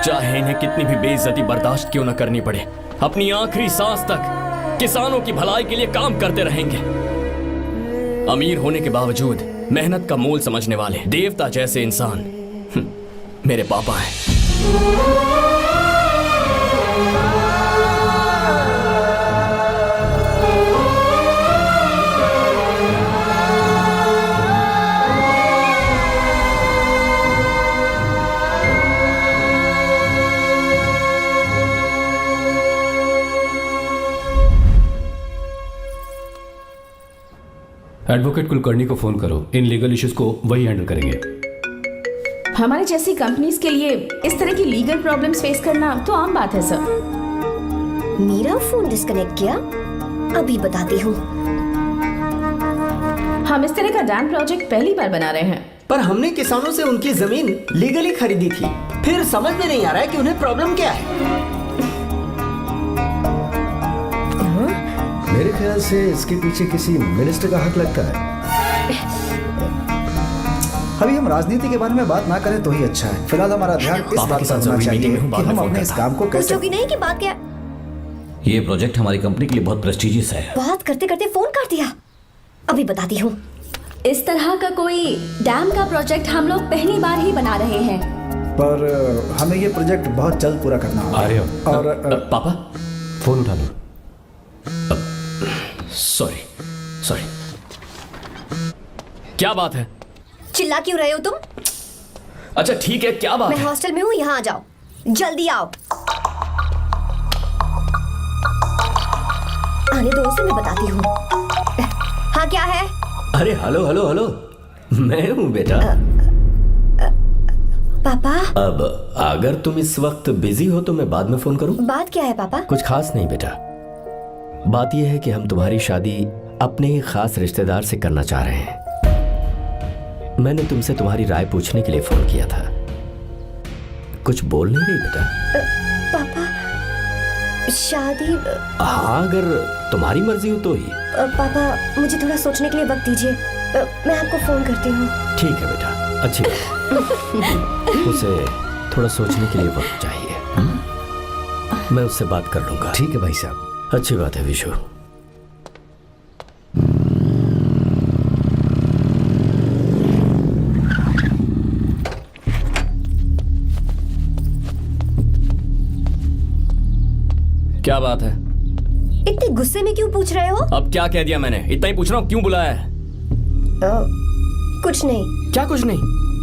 चाहे इन्हें कितनी भी बेइज्जती बर्दाश्त क्यों न करनी पड़े। अपनी आखिरी सांस तक किसानों की भलाई के लिए काम करते रहेंगे। अमीर होने के बावजूद मेहनत का मोल समझने वाले देवता जैसे इंसान मेरे पापा हैं। एडवोकेट कुलकर्णी को फोन करो। इन लीगल इश्यूज को वही हैंडल करेंगे। हमारी जैसी कंपनीज के लिए इस तरह की लीगल प्रॉब्लम्स फेस करना तो आम बात है सर। मेरा फोन डिस्कनेक्ट किया? अभी बताती हूँ। हम इस तरह का डैम प्रोजेक्ट पहली बार बना रहे हैं। पर हमने किसानों से उनकी जमीन लीगली खरीदी थी। फिर समझ में नहीं आ रहा है कि उन्हें प्रॉब्लम क्या है। मेरे ख्याल से इसके पीछे किसी मिनिस्टर का हाथ लगता है। अभी हम राजनीति के बारे में बात ना करें तो ही अच्छा है। फिलहाल हमारा ध्यान इस बात पर होना चाहिए कि हम अपने इस काम को कैसे। पूछोगी नहीं कि बात क्या? ये प्रोजेक्ट हमारी कंपनी के लिए बहुत प्रेस्टिजियस है। बात करते करते फोन कर दिया। अभी बताती हूँ। इस तरह का कोई डैम का प्रोजेक्ट हम लोग पहली बार ही बना रहे हैं, पर हमें ये प्रोजेक्ट बहुत जल्द पूरा करना होगा। आ रहे हो? और पापा फोन उठा लो। Sorry sorry. क्या बात है? चिल्ला क्यों रहे हो तुम? अच्छा ठीक है, क्या बात मैं है? हॉस्टल में हूँ, यहाँ आ जाओ, जल्दी आओ। आने दो उसे, मैं बताती हूँ। हाँ क्या है? अरे हेलो हेलो हेलो, मैं हूँ बेटा। पापा। अब अगर तुम इस वक्त बिजी हो तो मैं बाद में फोन करूँ? बात क्या है पापा? कुछ खास नहीं बेटा, बात यह है कि हम तुम्हारी शादी अपने ही खास रिश्तेदार से करना चाह रहे हैं। मैंने तुमसे तुम्हारी राय पूछने के लिए फोन किया था। कुछ बोल नहीं रही बेटा? पापा शादी। हाँ अगर तुम्हारी मर्जी हो तो ही। पापा मुझे थोड़ा सोचने के लिए वक्त दीजिए, मैं आपको फोन करती हूँ। ठीक है बेटा, अच्छी बात। उसे थोड़ा सोचने के लिए वक्त चाहिए। मैं उससे बात कर लूंगा। ठीक है भाई साहब। अच्छी बात है विशु। क्या बात है? इतने गुस्से में क्यों पूछ रहे हो? अब क्या कह दिया मैंने? इतना ही पूछ रहा हूँ, क्यों बुलाया है? कुछ नहीं। क्या कुछ नहीं?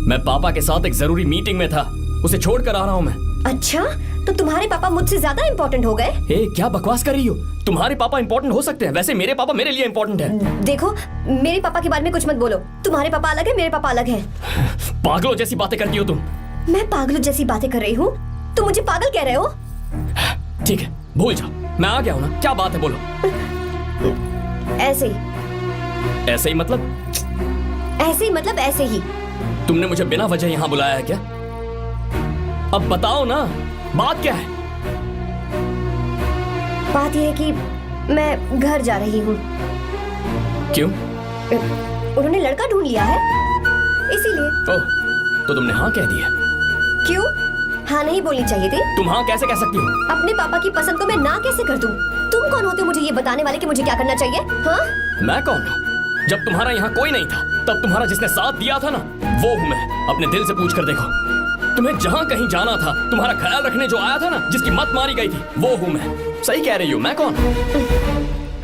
मैं पापा के साथ एक जरूरी मीटिंग में था, उसे छोड़कर आ रहा हूँ मैं। अच्छा, तो तुम्हारे पापा मुझसे ज्यादा इम्पोर्टेंट हो गए? क्या बकवास कर रही हो? तुम्हारे पापा इम्पोर्टेंट हो सकते हैं, वैसे मेरे पापा मेरे लिए इम्पोर्टेंट है। देखो, मेरे पापा के बारे में कुछ मत बोलो। तुम्हारे पापा अलग है, मेरे पापा अलग है। पागलों जैसी बातें करती हो तुम। मैं पागलों जैसी बातें कर रही हूँ? तुम मुझे पागल कह रहे हो? ठीक है, भूल जाओ, मैं आ गया हूँ ना। क्या बात है, बोलो। ऐसे ही। ऐसे ही मतलब? ऐसे ही मतलब ऐसे ही। तुमने मुझे बिना वजह यहाँ बुलाया है क्या? अब बताओ ना, बात क्या है? बात यह है कि मैं घर जा रही हूँ। क्यों? उन्होंने लड़का ढूंढ लिया है, इसीलिए। ओह, तो तुमने हाँ कह दिया? क्यों? हाँ नहीं बोलनी चाहिए थी? तुम हाँ कैसे कह सकती हो? अपने पापा की पसंद को मैं ना कैसे कर दूं? तुम कौन होते हो मुझे ये बताने वाले कि मुझे क्या करना चाहिए? हाँ? मैं कौन हूँ? जब तुम्हारा यहाँ कोई नहीं था, तब तुम्हारा जिसने साथ दिया था ना, वो हूँ मैं। अपने दिल से पूछ कर देखो। तुम्हें जहाँ कहीं जाना था, तुम्हारा ख्याल रखने जो आया था ना, जिसकी मत मारी गई थी, वो हूँ मैं। सही कह रही हूँ, मैं कौन?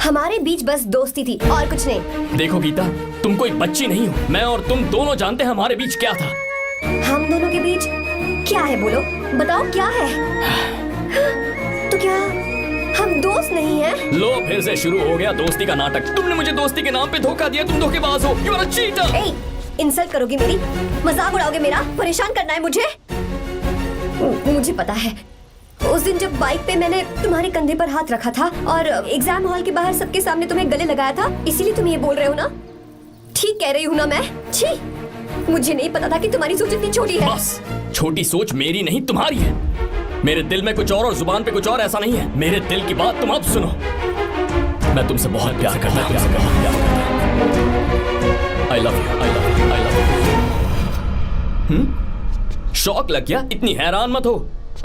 हमारे बीच बस दोस्ती थी और कुछ नहीं। देखो गीता, तुम कोई बच्ची नहीं हो। मैं और तुम दोनों जानते हैं हमारे बीच क्या था। हम दोनों के बीच क्या है? बोलो, बताओ क्या है? तो क्या हम दोस्त नहीं हैं? लो, फिर से शुरू हो गया दोस्ती का नाटक। तुमने मुझे दोस्ती के नाम पे धोखा दिया। तुम धोखेबाज हो। You are a cheater। Insult करोगी मेरी? मजाक उड़ाओगे मेरा? परेशान करना है मुझे? मुझे पता है, उस दिन जब बाइक पे मैंने तुम्हारे कंधे पर हाथ रखा था और एग्जाम हॉल के बाहर सबके सामने तुम्हें गले लगाया था, इसीलिए तुम ये बोल रहे हो ना? ठीक कह रही हूँ ना मैं? छी, मुझे नहीं पता था कि तुम्हारी सोच इतनी छोटी है। बस, छोटी सोच मेरी नहीं तुम्हारी है। मेरे दिल में कुछ और जुबान पे कुछ और, ऐसा नहीं है। मेरे दिल की बात तुम अब सुनो। मैं तुमसे बहुत प्यार करता हूँ। I love you, I love you, I love you। शौक लग गया? इतनी हैरान मत हो।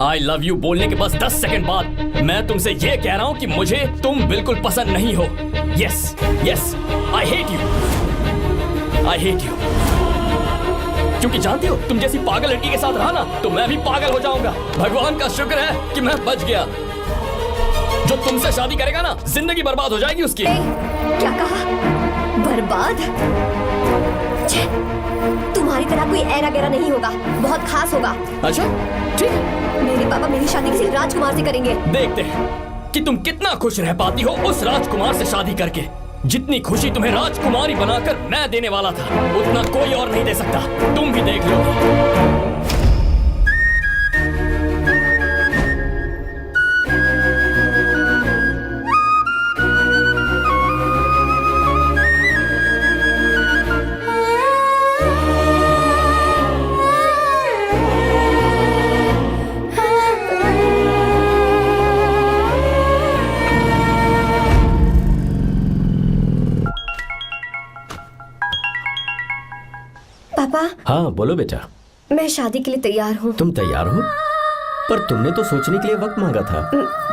I love you बोलने के बस 10 सेकंड बाद मैं तुमसे ये कह रहा हूँ कि मुझे तुम बिल्कुल पसंद नहीं हो। Yes, yes, I hate you, I hate you। क्योंकि जानती हो, तुम जैसी पागल लड़की के साथ रहा ना, तो मैं भी पागल हो जाऊंगा। भगवान का शुक्र है कि मैं बच गया। जो तुमसे शादी करेगा ना, जिंदगी बर्बाद हो जाएगी उसकी। क्या कहा? बर्बाद? तुम्हारी तरह कोई ऐरा गैरा नहीं होगा, बहुत खास होगा। अच्छा, ठीक। मेरे पापा मेरी शादी किसी राजकुमार से करेंगे। देखते हैं कि तुम कितना खुश रह पाती हो उस राजकुमार से शादी करके। जितनी खुशी तुम्हें राजकुमारी बनाकर मैं देने वाला था, उतना कोई और नहीं दे सकता। तुम भी देख लो। पापा। हाँ बोलो बेटा। मैं शादी के लिए तैयार हूँ। तुम तैयार हो? पर तुमने तो सोचने के लिए वक्त मांगा था।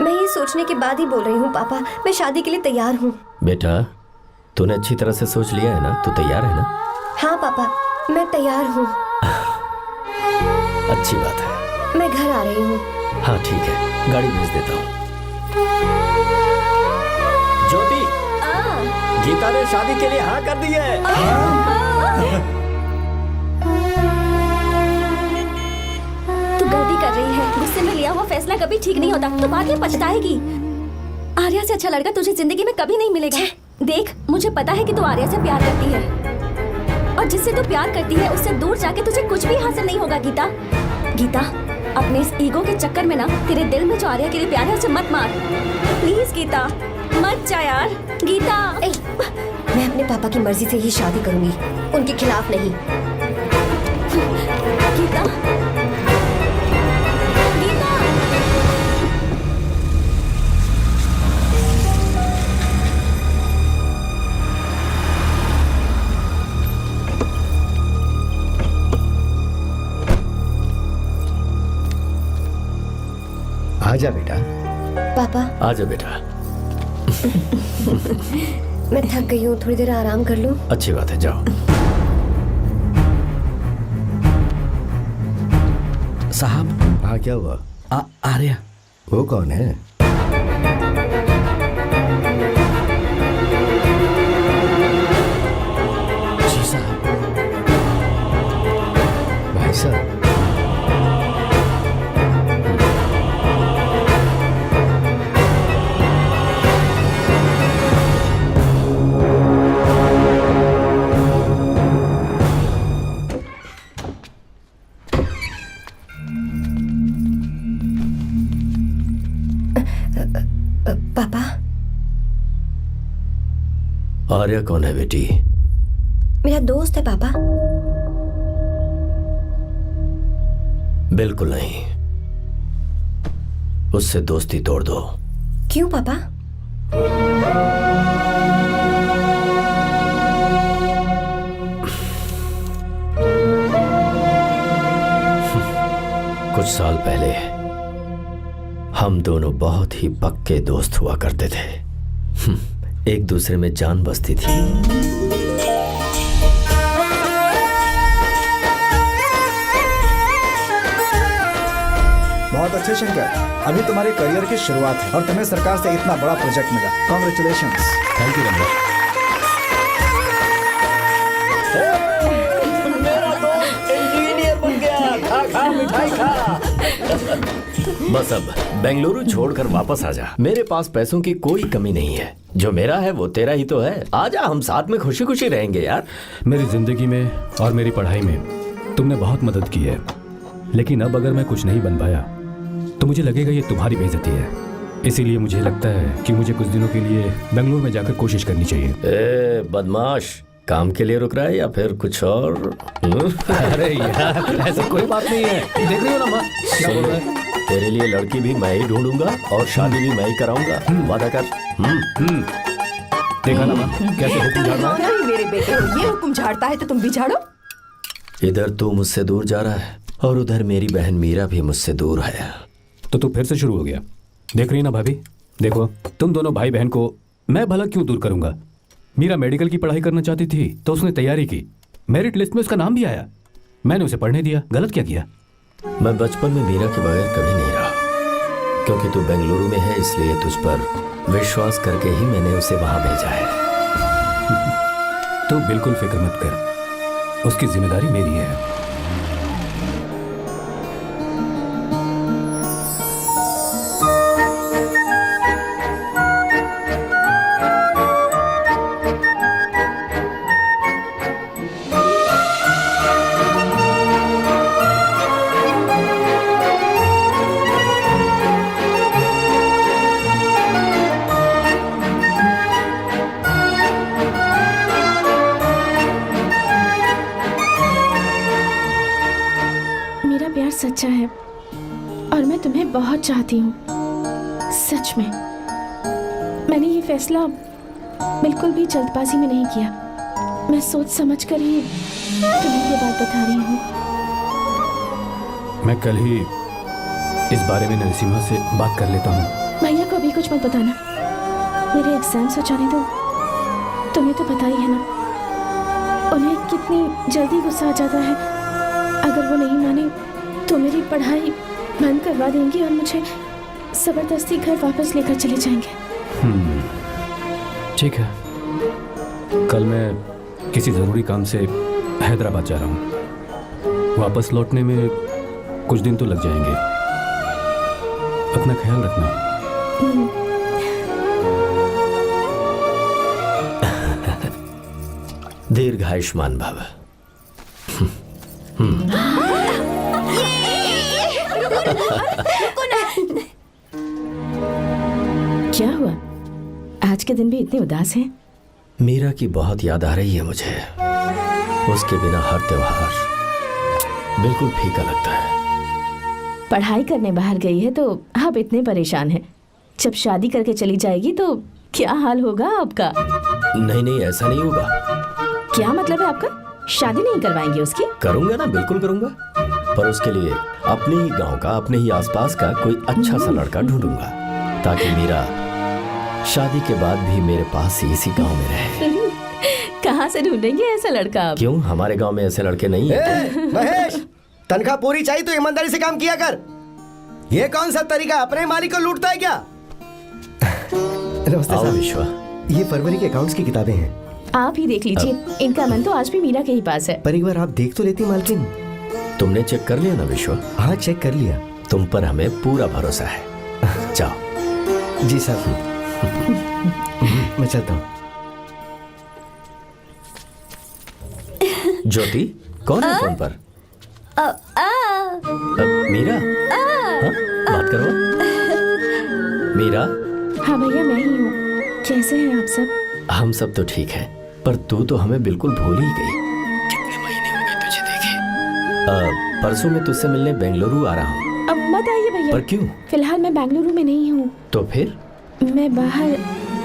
मैं ये सोचने के बाद ही बोल रही हूँ पापा, मैं शादी के लिए तैयार हूँ। बेटा, तूने अच्छी तरह से सोच लिया है ना? तू तैयार है ना? हाँ पापा, मैं तैयार हूँ। अच्छी बात है। मैं घर आ रही हूँ। हाँ ठीक है, गाड़ी भेज देता हूँ। ज्योति, गीता ने शादी के लिए हाँ कर दी है। तू गलती कर रही है। गुस्से में लिया हुआ फैसला कभी ठीक नहीं होता। तो बाद में पछताएगी। आर्या से अच्छा लड़का तुझे जिंदगी में कभी नहीं मिलेगा। देख, मुझे पता है कि तू आर्या से प्यार करती है, और जिससे तू प्यार करती है उससे दूर जाके तुझे कुछ भी हासिल नहीं होगा। गीता, गीता, अपने इस ईगो के चक्कर में ना तेरे दिल में जो आर्या के लिए प्यार है उसे मत मार। प्लीज गीता, मत जा यार। गीता, मैं अपने पापा की मर्जी से ही शादी करूंगी, उनके खिलाफ नहीं। गीता, आजा बेटा। पापा। आजा बेटा। मैं थक गई हूँ, थोड़ी देर आराम कर लूँ। अच्छी बात है, जाओ। साहब। हाँ क्या हुआ? आर्या। वो कौन है? आर्या कौन है बेटी? मेरा दोस्त है पापा। बिल्कुल नहीं, उससे दोस्ती तोड़ दो। क्यों पापा? कुछ साल पहले हम दोनों बहुत ही पक्के दोस्त हुआ करते थे। एक दूसरे में जान बसती थी। बहुत अच्छे शंकर, अभी तुम्हारे करियर की शुरुआत है और तुम्हें सरकार से इतना बड़ा प्रोजेक्ट मिला। कॉन्ग्रेचुलेशंस। Thank you Ramesh. मेरा दोस्त इंजीनियर बन गया। खा खा मिठाई खा। बस अब बेंगलुरु छोड़कर वापस आ जा। मेरे पास पैसों की कोई कमी नहीं है। जो मेरा है वो तेरा ही तो है। आजा, हम साथ में खुशी खुशी रहेंगे यार। मेरी जिंदगी में और मेरी पढ़ाई में तुमने बहुत मदद की है, लेकिन अब अगर मैं कुछ नहीं बन पाया तो मुझे लगेगा ये तुम्हारी बेइज्जती है। इसीलिए मुझे लगता है कि मुझे कुछ दिनों के लिए बेंगलुरु में जाकर कोशिश करनी चाहिए। ए बदमाश, काम के लिए रुक रहा है या फिर कुछ और? अरे यार, ऐसा कोई बात नहीं है। देख रही हो ना माँ, क्या बोल रहा है? तेरे लिए लड़की भी मैं ही ढूंढूंगा और शादी भी मैं ही कराऊंगा। वादा कर। देखा ना माँ, कैसे हुक्म झाड़ रहा है? नहीं मेरे बेटे हो, ये हुक्म झाड़ता है तो तुम भी झाड़ो। इधर तू मुझसे दूर जा रहा है और उधर मेरी बहन मीरा भी मुझसे दूर है। तो तू फिर से शुरू हो गया। देख रही ना भाभी, देखो तुम दोनों भाई बहन को मैं भला क्यों दूर करूंगा। मीरा मेडिकल की पढ़ाई करना चाहती थी तो उसने तैयारी की, मेरिट लिस्ट में उसका नाम भी आया, मैंने उसे पढ़ने दिया। गलत क्या किया? मैं बचपन में मीरा के बगैर कभी नहीं रहा, क्योंकि तू बेंगलुरु में है इसलिए तुझ पर विश्वास करके ही मैंने उसे वहां भेजा है। तू बिल्कुल फिक्र मत कर, उसकी जिम्मेदारी मेरी है। सच्चा है और मैं तुम्हें बहुत चाहती हूँ, सच में। मैंने ये फैसला बिल्कुल भी जल्दबाजी में नहीं किया। मैं सोच समझ कर ही तुम्हें ये बात बता रही हूँ। मैं कल ही इस बारे में नरसिम्हा से बात कर लेता हूँ। भैया को अभी कुछ मत बताना, मेरे एग्जाम्स हो जाने दो। तुम्हें तो पता ही है ना उन्हें कितनी जल्दी गुस्सा आ जाता है। अगर वो नहीं माने तो मेरी पढ़ाई बंद करवा देंगे और मुझे जबरदस्ती घर वापस लेकर चले जाएंगे। ठीक है, कल मैं किसी ज़रूरी काम से हैदराबाद जा रहा हूँ। वापस लौटने में कुछ दिन तो लग जाएंगे। अपना ख्याल रखना। दीर्घायुष्मान भव। क्या हुआ? आज के दिन भी इतने उदास हैं? मीरा की बहुत याद आ रही है मुझे। उसके बिना हर त्योहार बिल्कुल फीका लगता है। पढ़ाई करने बाहर गई है तो आप इतने परेशान हैं। जब शादी करके चली जाएगी तो क्या हाल होगा आपका? नहीं नहीं, ऐसा नहीं होगा। क्या मतलब है आपका? शादी नहीं करवाएंगे उसकी? करूंगा ना, बिल्कुल करूंगा, पर उसके लिए अपने ही गांव का, अपने ही आसपास का कोई अच्छा सा लड़का ढूंढूंगा ताकि मीरा शादी के बाद भी मेरे पास ही इसी गांव में रहे। कहाँ से ढूंढेंगे ऐसा लड़का आप? क्यों, हमारे गांव में ऐसे लड़के नहीं हैं? महेश, तनख्वाह पूरी चाहिए तो ईमानदारी से काम किया कर। ये कौन सा तरीका, अपने मालिक को लूटता है क्या? नमस्ते साहब। विश्वा, ये फरवरी के अकाउंट्स की किताबें हैं। आप ही देख लीजिए, इनका मन तो आज भी मीरा के ही पास है। पर एक बार आप देख तो लेती मालकिन। तुमने चेक कर लिया ना विश्वा? हाँ, चेक कर लिया। तुम पर हमें पूरा भरोसा है। जाओ। जी साहब। मैं चलता हूँ। ज्योति, कौन है फोन पर? मीरा? हाँ? बात करो। मीरा? हाँ भैया, मैं ही हूँ। कैसे हैं आप सब? हम सब तो ठीक है, पर तू तो हमें बिल्कुल भूल ही गई। कितने महीने हो गए तुझे देखे। परसों मैं तुझसे मिलने बेंगलुरु आ रहा हूँ। अब मत आइए भैया। पर क्यों? फिलहाल मैं बेंगलुरु में नहीं हूँ। तो फिर? मैं बाहर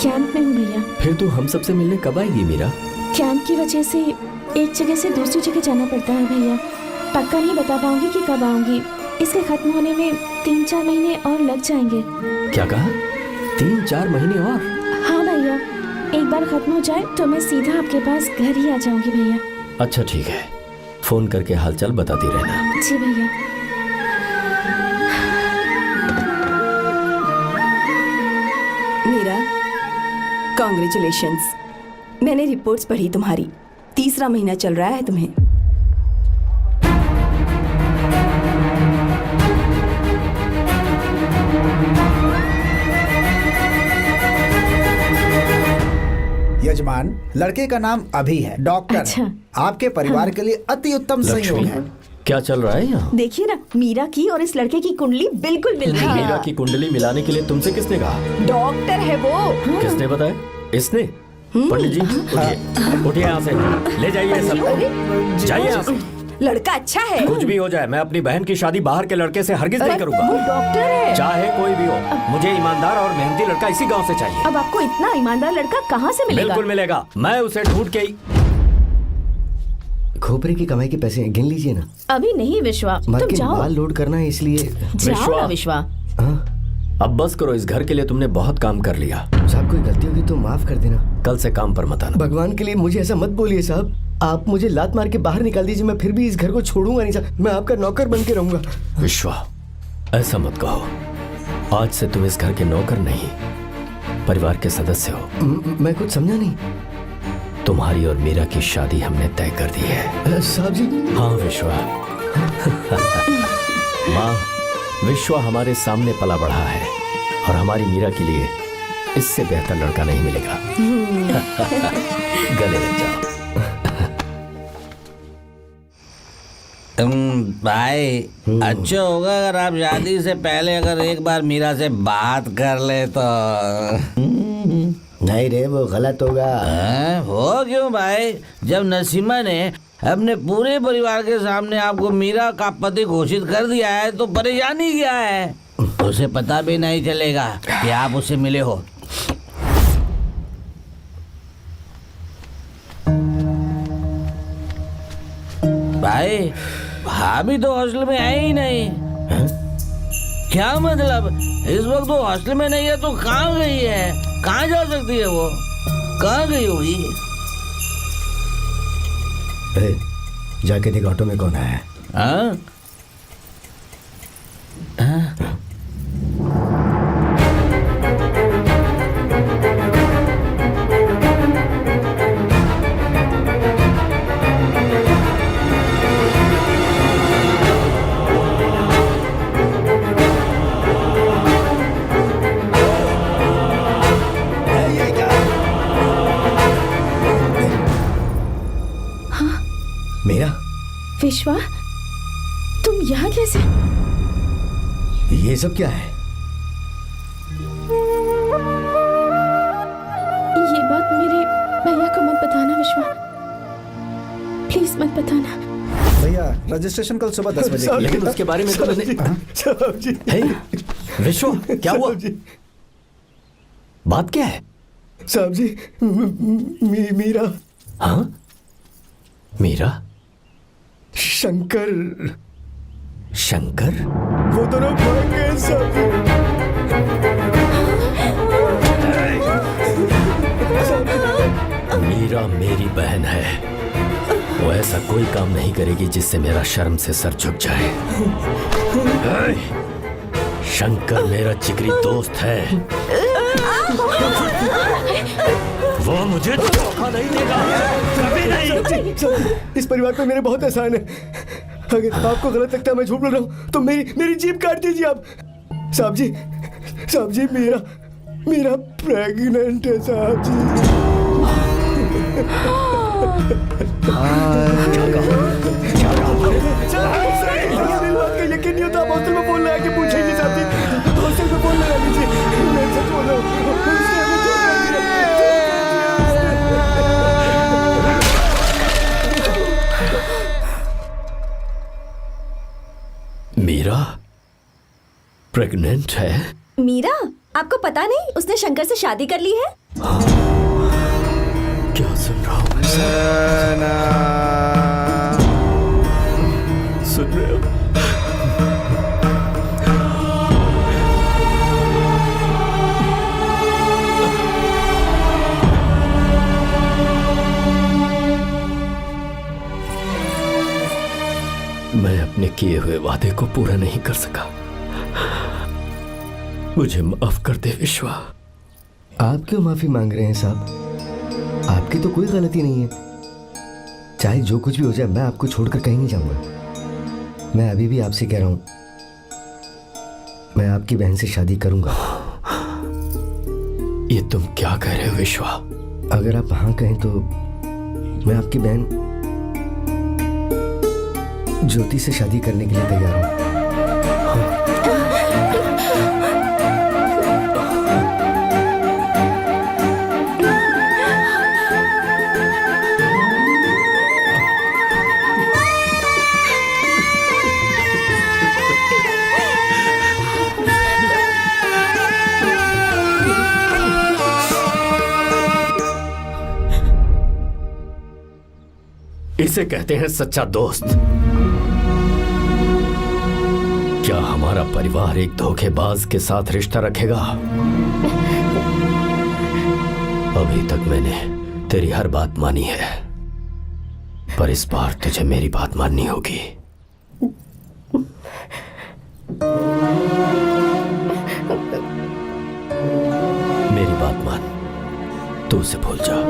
कैंप में हूँ भैया। फिर तू हम सबसे मिलने कब आएगी मीरा? कैंप की वजह से एक जगह से दूसरी जगह जाना पड़ता है भैया। पक्का नहीं बता पाऊंगी कि कब आऊंगी। इसके खत्म होने में 3-4 महीने और लग जाएंगे। क्या कहा? 3-4 महीने और? हाँ भैया, एक बार खत्म हो जाए तो मैं सीधा आपके पास घर ही आ जाऊंगी भैया। अच्छा ठीक है, फोन करके हालचाल बताती रहना। जी भैया। मीरा, कॉन्ग्रेचुलेशंस। मैंने रिपोर्ट्स पढ़ी तुम्हारी। 3रा महीना चल रहा है तुम्हें। यजमान, लड़के का नाम अभी है, डॉक्टर है। आपके परिवार के लिए अति उत्तम संयोग है। क्या चल रहा है यहाँ? देखिए ना, मीरा की और इस लड़के की कुंडली बिल्कुल मिल रही है। मीरा की कुंडली मिलाने के लिए तुमसे किसने कहा? डॉक्टर है वो। किसने बताया? इसने? पंडित जी उठिए, उठिए यहाँ से, ले जाइए सब, जाइए यहाँ से। लड़का अच्छा है। कुछ भी हो जाए, मैं अपनी बहन की शादी बाहर के लड़के से हरगिज नहीं करूंगा। वो डॉक्टर है। चाहे कोई भी हो, मुझे ईमानदार और मेहनती लड़का इसी गांव से चाहिए। अब आपको इतना ईमानदार लड़का कहाँ से मिलेगा? बिल्कुल मिलेगा, मैं उसे ढूंढ के ही। खोपरे की कमाई के पैसे गिन लीजिए ना। अभी नहीं विश्वा, तुम मार्केट जाओ। माल लोड करना है इसलिए। जाओ ना विश्वा। अब बस करो, इस घर के लिए तुमने बहुत काम कर लिया। साहब कोई गलती होगी तो माफ कर देना। कल से काम पर मत आना। भगवान के लिए मुझे ऐसा मत बोलिए साहब। आप मुझे लात मार के बाहर निकाल दीजिए, मैं फिर भी इस घर को छोड़ूंगा नहीं साहब। मैं आपका नौकर बन के रहूंगा। विश्वा, ऐसा मत कहो। आज से तुम इस घर के नौकर नहीं, परिवार के सदस्य हो। मैं कुछ समझा नहीं। तुम्हारी और मीरा की शादी हमने तय कर दी है। साहब जी। हाँ विश्वा। माँ, विश्वा हमारे सामने पला बढ़ा है और हमारी मीरा के लिए इससे बेहतर लड़का नहीं मिलेगा। गले लग जाओ। भाई, अच्छा होगा अगर आप शादी से पहले अगर एक बार मीरा से बात कर ले तो। नहीं रे, वो गलत होगा। हो क्यों भाई? जब नसीमा ने अपने पूरे परिवार के सामने आपको मीरा का पति घोषित कर दिया है तो परेशानी क्या है? उसे पता भी नहीं चलेगा कि आप उससे मिले हो। भाई, भाभी तो हॉस्टल में है ही नहीं। क्या मतलब? इस वक्त वो हॉस्टल में नहीं है तो कहाँ गई है? कहाँ जा सकती है वो? कहाँ गई होगी? जाके देख ऑटो में कौन आया है। हाँ? मेरा विश्वा, तुम यहाँ कैसे? ये सब क्या है? ये बात मेरे भैया को मत बताना विश्वा, प्लीज मत बताना। भैया, रजिस्ट्रेशन कल सुबह 10 बजे। लेकिन उसके बारे में तो मैंने। विश्वा, क्या हुआ? बात क्या है? साहब जी, मीरा। हाँ, मीरा? शंकर। शंकर? वो दोनों भाग गए साहब जी। मीरा मेरी बहन है, वो ऐसा कोई काम नहीं करेगी जिससे मेरा शर्म से सर झुक जाए। शंकर मेरा जिगरी दोस्त है, वो मुझे धोखा नहीं देगा, कभी नहीं। इस परिवार पे मेरे बहुत एहसान है। अगर आपको गलत लगता है मैं झूठ बोल रहा हूँ तो मेरी जीभ काट दीजिए आप। साहब जी, मेरा प्रेग्नेंट है साहब जी। मेरी बात का यकीन नहीं होता। आप हॉस्टल में फोन लगा के पूछेंगे साहब जी। हॉस्टल में फोन लगा लीजिए, मैं सच बोल रहा हूँ। मीरा प्रेग्नेंट है? मीरा, आपको पता नहीं उसने शंकर से शादी कर ली है? क्या सुन रहा हूँ मैं? सुन रहे हो? मैं अपने किए हुए वादे को पूरा नहीं कर सका। मुझे माफ कर दे विश्वा। आप क्यों माफी मांग रहे हैं साहब? आपकी तो कोई गलती नहीं है। चाहे जो कुछ भी हो जाए, मैं आपको छोड़कर कहीं नहीं जाऊंगा। मैं अभी भी आपसे कह रहा हूं, मैं आपकी बहन से शादी करूंगा। ये तुम क्या कह रहे हो विश्वा? अगर आप हाँ कहें तो मैं आपकी बहन ज्योति से शादी करने के लिए तैयार हूं। इसे कहते हैं सच्चा दोस्त। क्या हमारा परिवार एक धोखेबाज के साथ रिश्ता रखेगा? अभी तक मैंने तेरी हर बात मानी है, पर इस बार तुझे मेरी बात माननी होगी। मेरी बात मान, तू उसे भूल जा।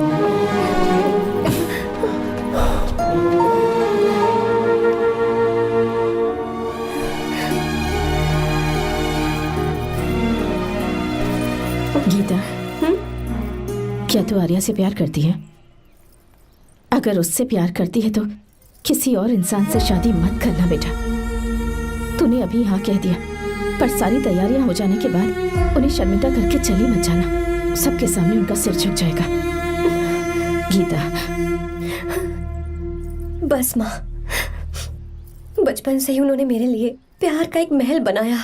गीता, क्या तू आर्या से प्यार करती है? अगर उससे प्यार करती है तो किसी और इंसान से शादी मत करना बेटा। तूने अभी हाँ कह दिया, पर सारी तैयारियां हो जाने के बाद उन्हें शर्मिंदा करके चली मत जाना। सबके सामने उनका सिर झुक जाएगा। गीता, बस माँ, बचपन से ही उन्होंने मेरे लिए प्यार का एक महल बनाया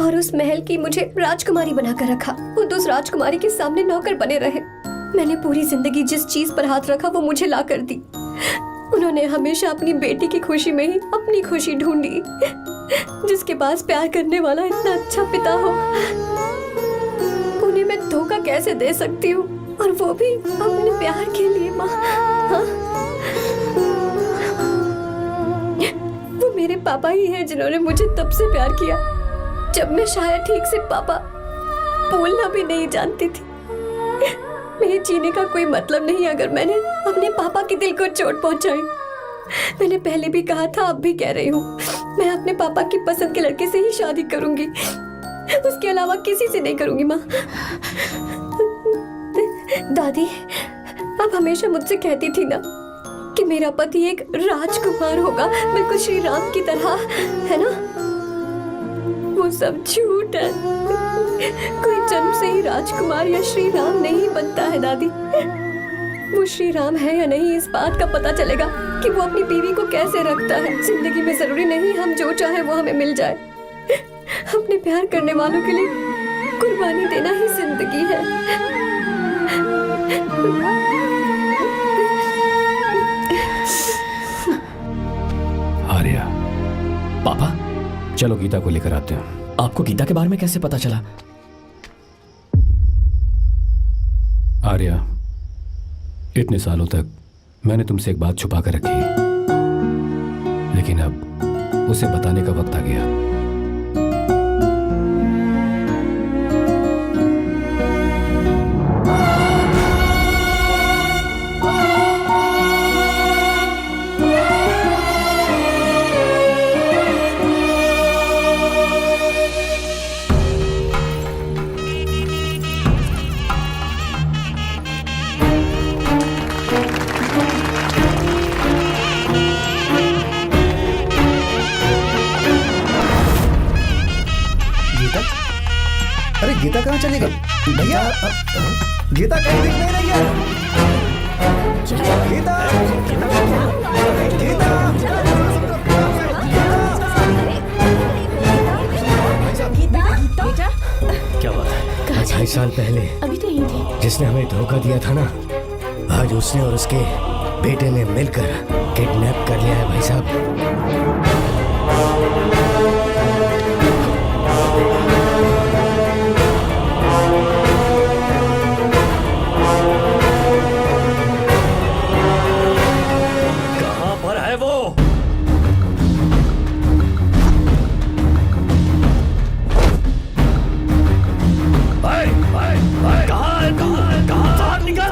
और उस महल की मुझे राजकुमारी बनाकर रखा। वो उस राजकुमारी के सामने नौकर बने रहे। मैंने पूरी जिंदगी जिस चीज पर हाथ रखा वो मुझे ला कर दी। उन्होंने हमेशा अपनी बेटी की खुशी में ही अपनी खुशी ढूंढी। जिसके पास प्यार करने वाला इतना अच्छा पिता हो, उन्हें मैं धोखा कैसे दे सकती हूँ, और वो भी अपने प्यार के लिए। माँ, हाँ? वो मेरे पापा ही हैं जिन्होंने मुझे तब से प्यार किया जब मैं शायद ठीक से पापा बोलना भी नहीं जानती थी। मेरे जीने का कोई मतलब नहीं अगर मैंने अपने पापा के दिल को चोट पहुंचाई। मैंने पहले भी कहा था, अब भी कह रही हूँ, मैं अपने पापा की पसंद के लड़के से ही शादी करूंगी, उसके अलावा किसी से नहीं करूंगी। माँ, दादी आप हमेशा मुझसे कहती थी ना कि मेरा पति एक राजकुमार होगा, बिल्कुल श्री राम की तरह, है ना? वो सब झूठ है। कोई जन्म से ही राजकुमार या श्री राम नहीं बनता है दादी। वो श्री राम है या नहीं, इस बात का पता चलेगा कि वो अपनी बीवी को कैसे रखता है। जिंदगी में जरूरी नहीं हम जो चाहे वो हमें मिल जाए। अपने प्यार करने वालों के लिए कुर्बानी देना ही जिंदगी है। आर्या, पापा, चलो गीता को लेकर आते हैं। आपको गीता के बारे में कैसे पता चला? आर्या, इतने सालों तक मैंने तुमसे एक बात छुपा कर रखी, लेकिन अब उसे बताने का वक्त आ गया। गीता कहाँ चली गई? भैया, गीता कहीं दिख नहीं रही है। गीता, गीता, ढाई साल पहले अभी तो यही थे। जिसने हमें धोखा दिया था ना, आज उसने और उसके बेटे ने मिलकर किडनैप कर लिया है भाई साहब। कहां पर है वो? बाहर निकल,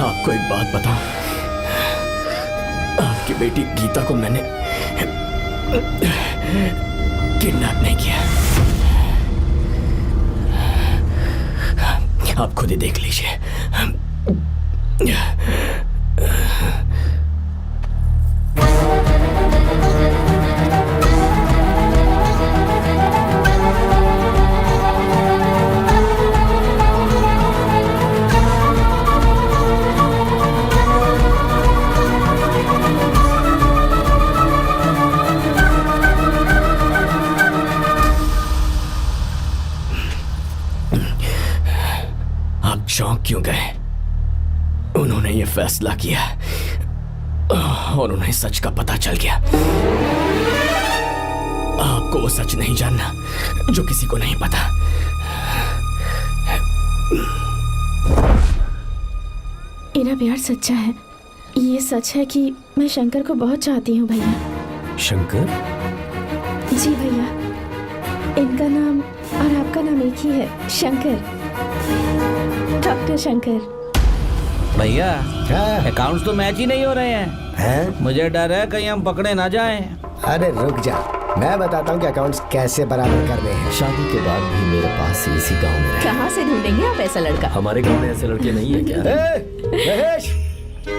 आपको एक बात बताऊं, आपकी बेटी गीता को मैंने किडनैप नहीं किया। आप खुद ही देख लीजिए। चौंक क्यों गए? उन्होंने ये फैसला किया और उन्हें सच का पता चल गया। आपको वो सच नहीं जानना जो किसी को नहीं पता। मेरा प्यार सच्चा है। ये सच है कि मैं शंकर को बहुत चाहती हूँ भैया। शंकर? जी भैया, इनका नाम और आपका नाम एक ही है, शंकर, डॉक्टर शंकर। भैया अकाउंट्स तो मैच ही नहीं हो रहे हैं। मुझे डर है कहीं हम पकड़े ना जाएं। अरे रुक जा, मैं बताता हूँ कि अकाउंट्स कैसे बराबर करने हैं। शादी के बाद भी मेरे पास इसी गांव में कहाँ से ढूंढेंगे आप ऐसा लड़का? हमारे गांव में ऐसे लड़के नहीं है क्या? महेश,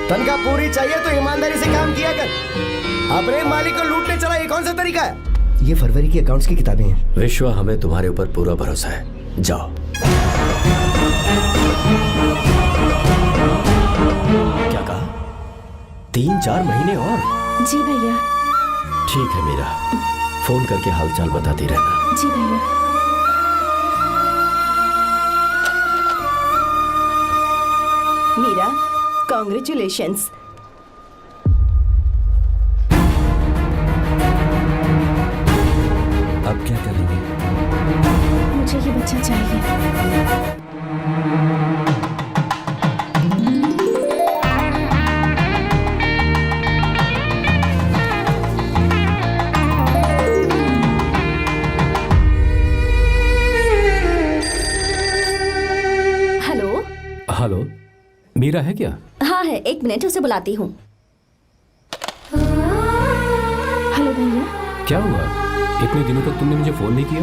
तनख्वाह पूरी चाहिए तो ईमानदारी से काम किया कर। अपने मालिक को लूटने चला, ये कौन सा तरीका है? ये फरवरी की अकाउंट्स की किताबें हैं। विश्वा, हमें तुम्हारे ऊपर पूरा भरोसा है। जाओ। क्या कहा? 3-4 महीने और? जी भैया। ठीक है मीरा, फोन करके हालचाल बताती रहना। जी भैया। मीरा, कॉन्ग्रेचुलेशंस। अब क्या करेंगे? मुझे ये बच्चा चाहिए। हेलो। हेलो, मीरा है क्या? हाँ है, 1 मिनट, उसे बुलाती हूँ। हेलो भैया। क्या हुआ? इतने दिनों तक तुमने मुझे फोन नहीं किया?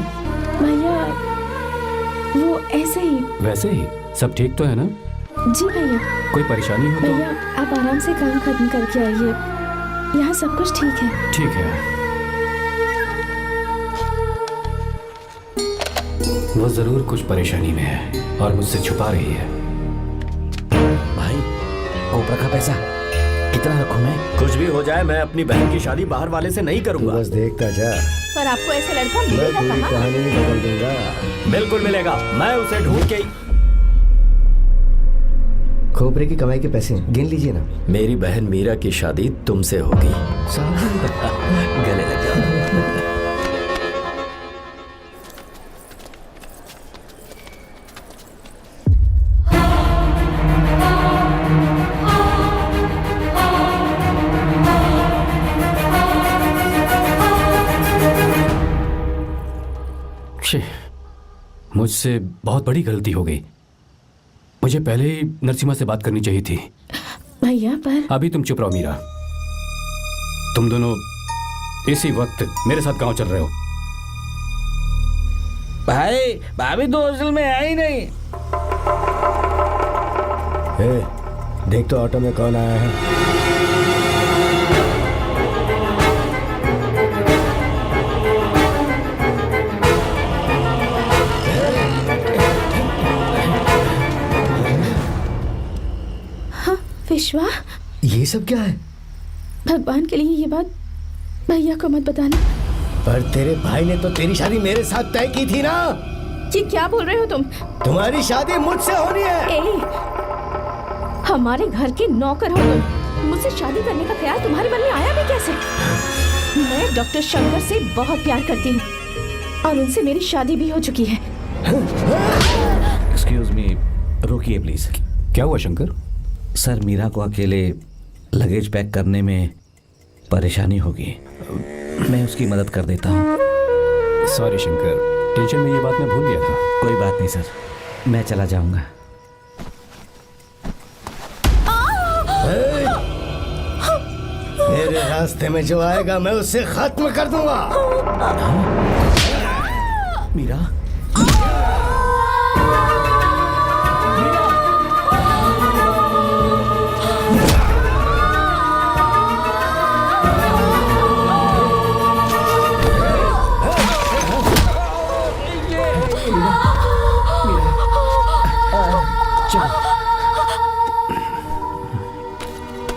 भैया वो ऐसे ही। वैसे ही? सब ठीक तो है ना? जी भैया। कोई परेशानी हो तो? भैया आप आराम से काम खत्म करके आइए, यहाँ सब कुछ ठीक है। ठीक है। वो जरूर कुछ परेशानी में है और मुझसे छुपा रही है। भाई, कोबरा का पैसा कितना रखूं मैं? कुछ भी हो जाए, मैं अपनी बहन की शादी बाहर वाले से नहीं करूंगा। बस देखता जा, पर आपको ऐसा लड़का मैं मिलेगा पूरी कहाँ? कहानी बदल दूंगा। बिल्कुल मिलेगा, मैं उसे ढूंढ के। खोपरे की कमाई के पैसे गिन लीजिए ना। मेरी बहन मीरा की शादी तुमसे होगी। गले लग जाओ। मुझसे बहुत बड़ी गलती हो गई। मुझे पहले ही नरसिम्हा से बात करनी चाहिए थी। भैया पर अभी तुम चुप रहो मीरा। तुम दोनों इसी वक्त मेरे साथ गांव चल रहे हो। भाई, भाभी तो हॉस्टल में है ही नहीं। देख तो ऑटो में कौन आया है। विश्वा, ये सब क्या है? भगवान के लिए ये बात भैया को मत बताना। पर तेरे भाई ने तो तेरी शादी मेरे साथ तय की थी ना। ये क्या बोल रहे हो तुम? तुम्हारी शादी मुझसे होनी है। हमारे घर के नौकर हो तुम, मुझसे शादी करने का ख्याल तुम्हारे मन में आया भी कैसे? मैं डॉक्टर शंकर से बहुत प्यार करती हूँ और उनसे मेरी शादी भी हो चुकी है। एक्सक्यूज मी, रुकिए प्लीज। क्या हुआ शंकर? सर, मीरा को अकेले लगेज पैक करने में परेशानी होगी, मैं उसकी मदद कर देता हूँ। सॉरी शंकर, टेंशन में ये बात मैं भूल गया था। कोई बात नहीं सर, मैं चला जाऊंगा। मेरे रास्ते में जो आएगा मैं उससे खत्म कर दूंगा। मीरा,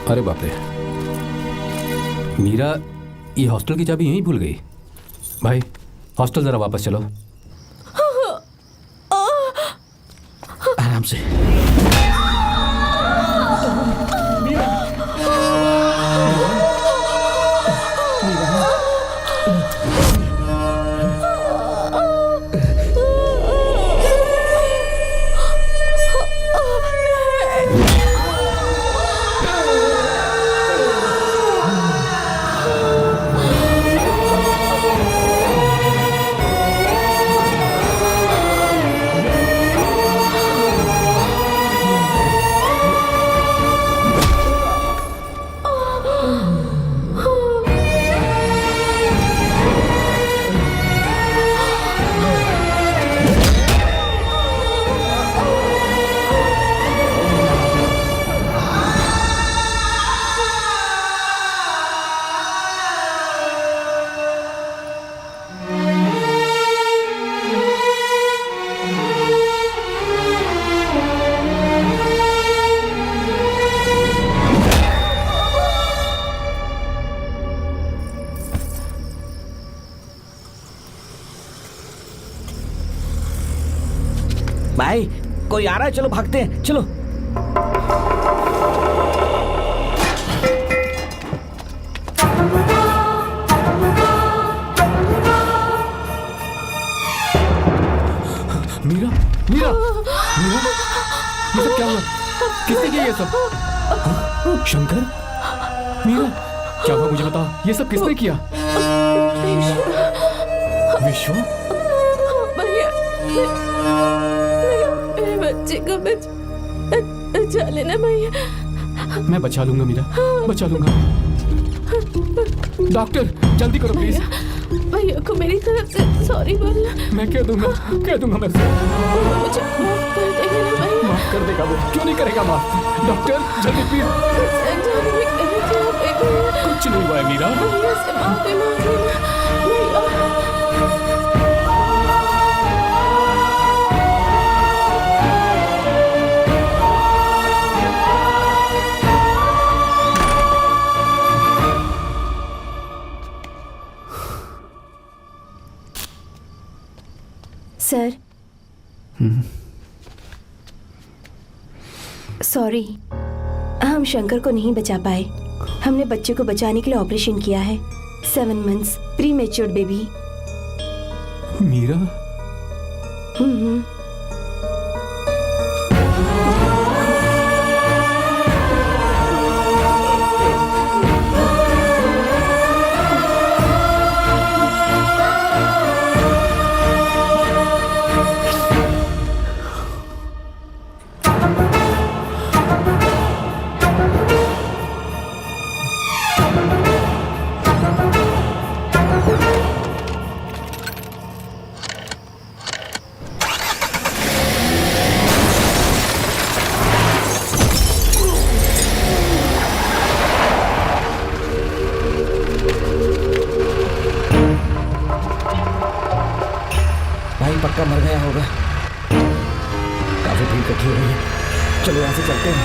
अरे बाप रे, मीरा ये हॉस्टल की चाबी यहीं भूल गई। भाई, हॉस्टल जरा वापस चलो। आराम से। भाई कोई आ रहा है, चलो भागते हैं, चलो। मीरा, मीरा, मीरा, ये सब क्या हुआ? किसने किया ये सब? शंकर, मीरा, क्या हुआ मुझे बताओ, ये सब किसने किया? विश्व, भैया, मेरे बच्चे को बचा लेना भैया। मैं बचा लूंगा मीरा, बचा लूंगा। डॉक्टर जल्दी करो प्लीज। भैया को मेरी तरफ से सॉरी बोलना। मैं कह दूंगा मैं मुझे माफ कर देगा ना भैया। माफ कर देगा वो, क्यों नहीं करेगा माफ? डॉक्टर जल्दी प्लीज। कुछ नहीं हुआ है मीरा। भैया से माफी मांग लेना सर, सॉरी, हम शंकर को नहीं बचा पाए। हमने बच्चे को बचाने के लिए ऑपरेशन किया है। 7 months pre matured baby. Meera, पक्का मर गया होगा। काफी भीड़ इकट्ठी हो रही है, चलो यहाँ से चलते हैं।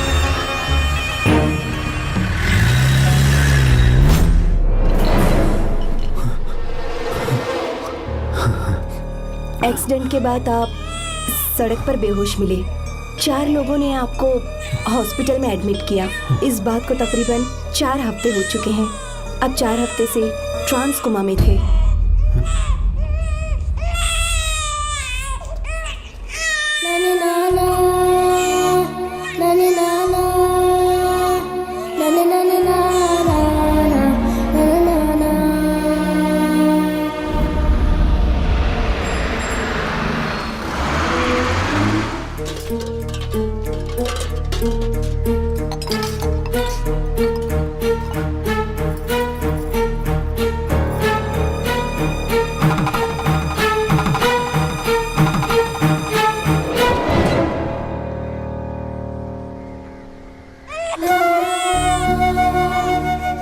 एक्सीडेंट के बाद आप सड़क पर बेहोश मिले। 4 लोगों ने आपको हॉस्पिटल में एडमिट किया। इस बात को तकरीबन 4 हफ्ते हो चुके हैं। अब 4 हफ्ते से ट्रांस कोमा में थे।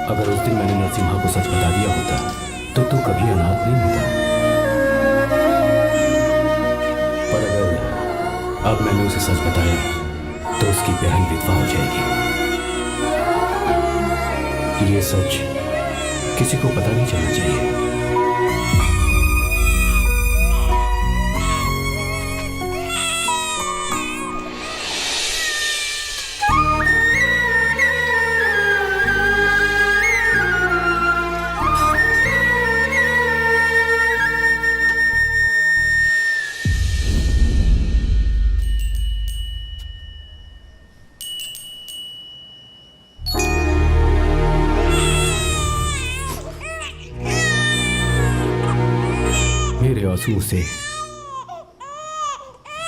अगर उस दिन मैंने नरसिम्हा को सच बता दिया होता तो तू कभी अनाथ नहीं होता। पर अगर अब मैंने उसे सच बताया तो उसकी बहन विधवा हो जाएगी। ये सच किसी को पता नहीं चलना चाहिए। मेरे आंसुओं से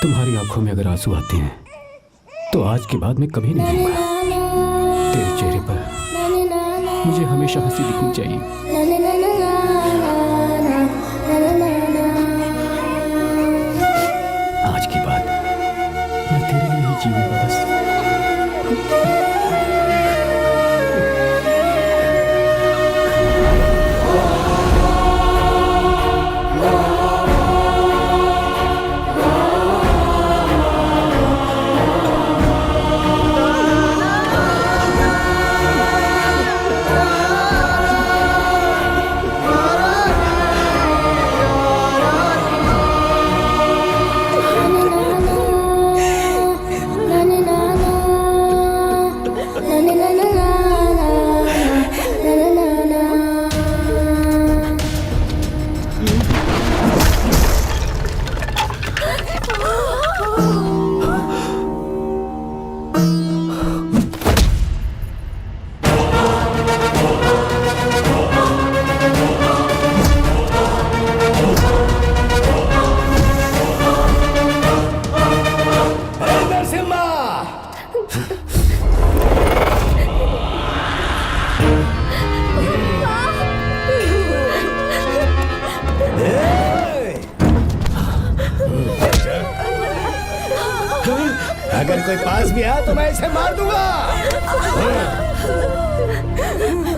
तुम्हारी आंखों में अगर आंसू आते हैं तो आज के बाद मैं कभी नहीं रहूंगा। तेरे चेहरे पर मुझे हमेशा हंसी दिखनी चाहिए। आज के बाद मैं तेरे लिए ही जीऊंगा बस। कोई पास भी आया तो मैं इसे मार दूंगा।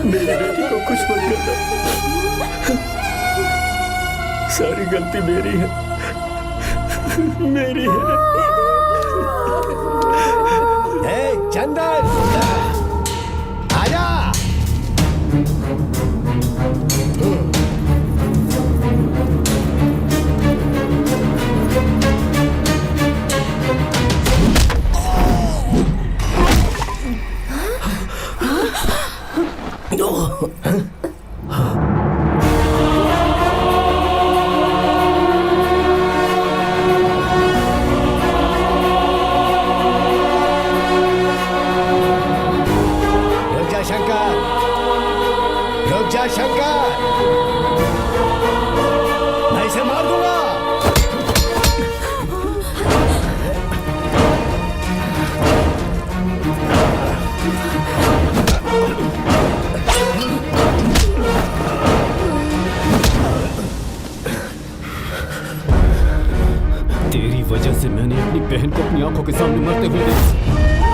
मेरी बेटी को कुछ मत करना, सारी गलती मेरी है, मेरी है। चंदन आजा। शंकर, मैं इसे मार दूंगा। तेरी वजह से मैंने अपनी बहन को अपनी आंखों के सामने मरते हुए देखा।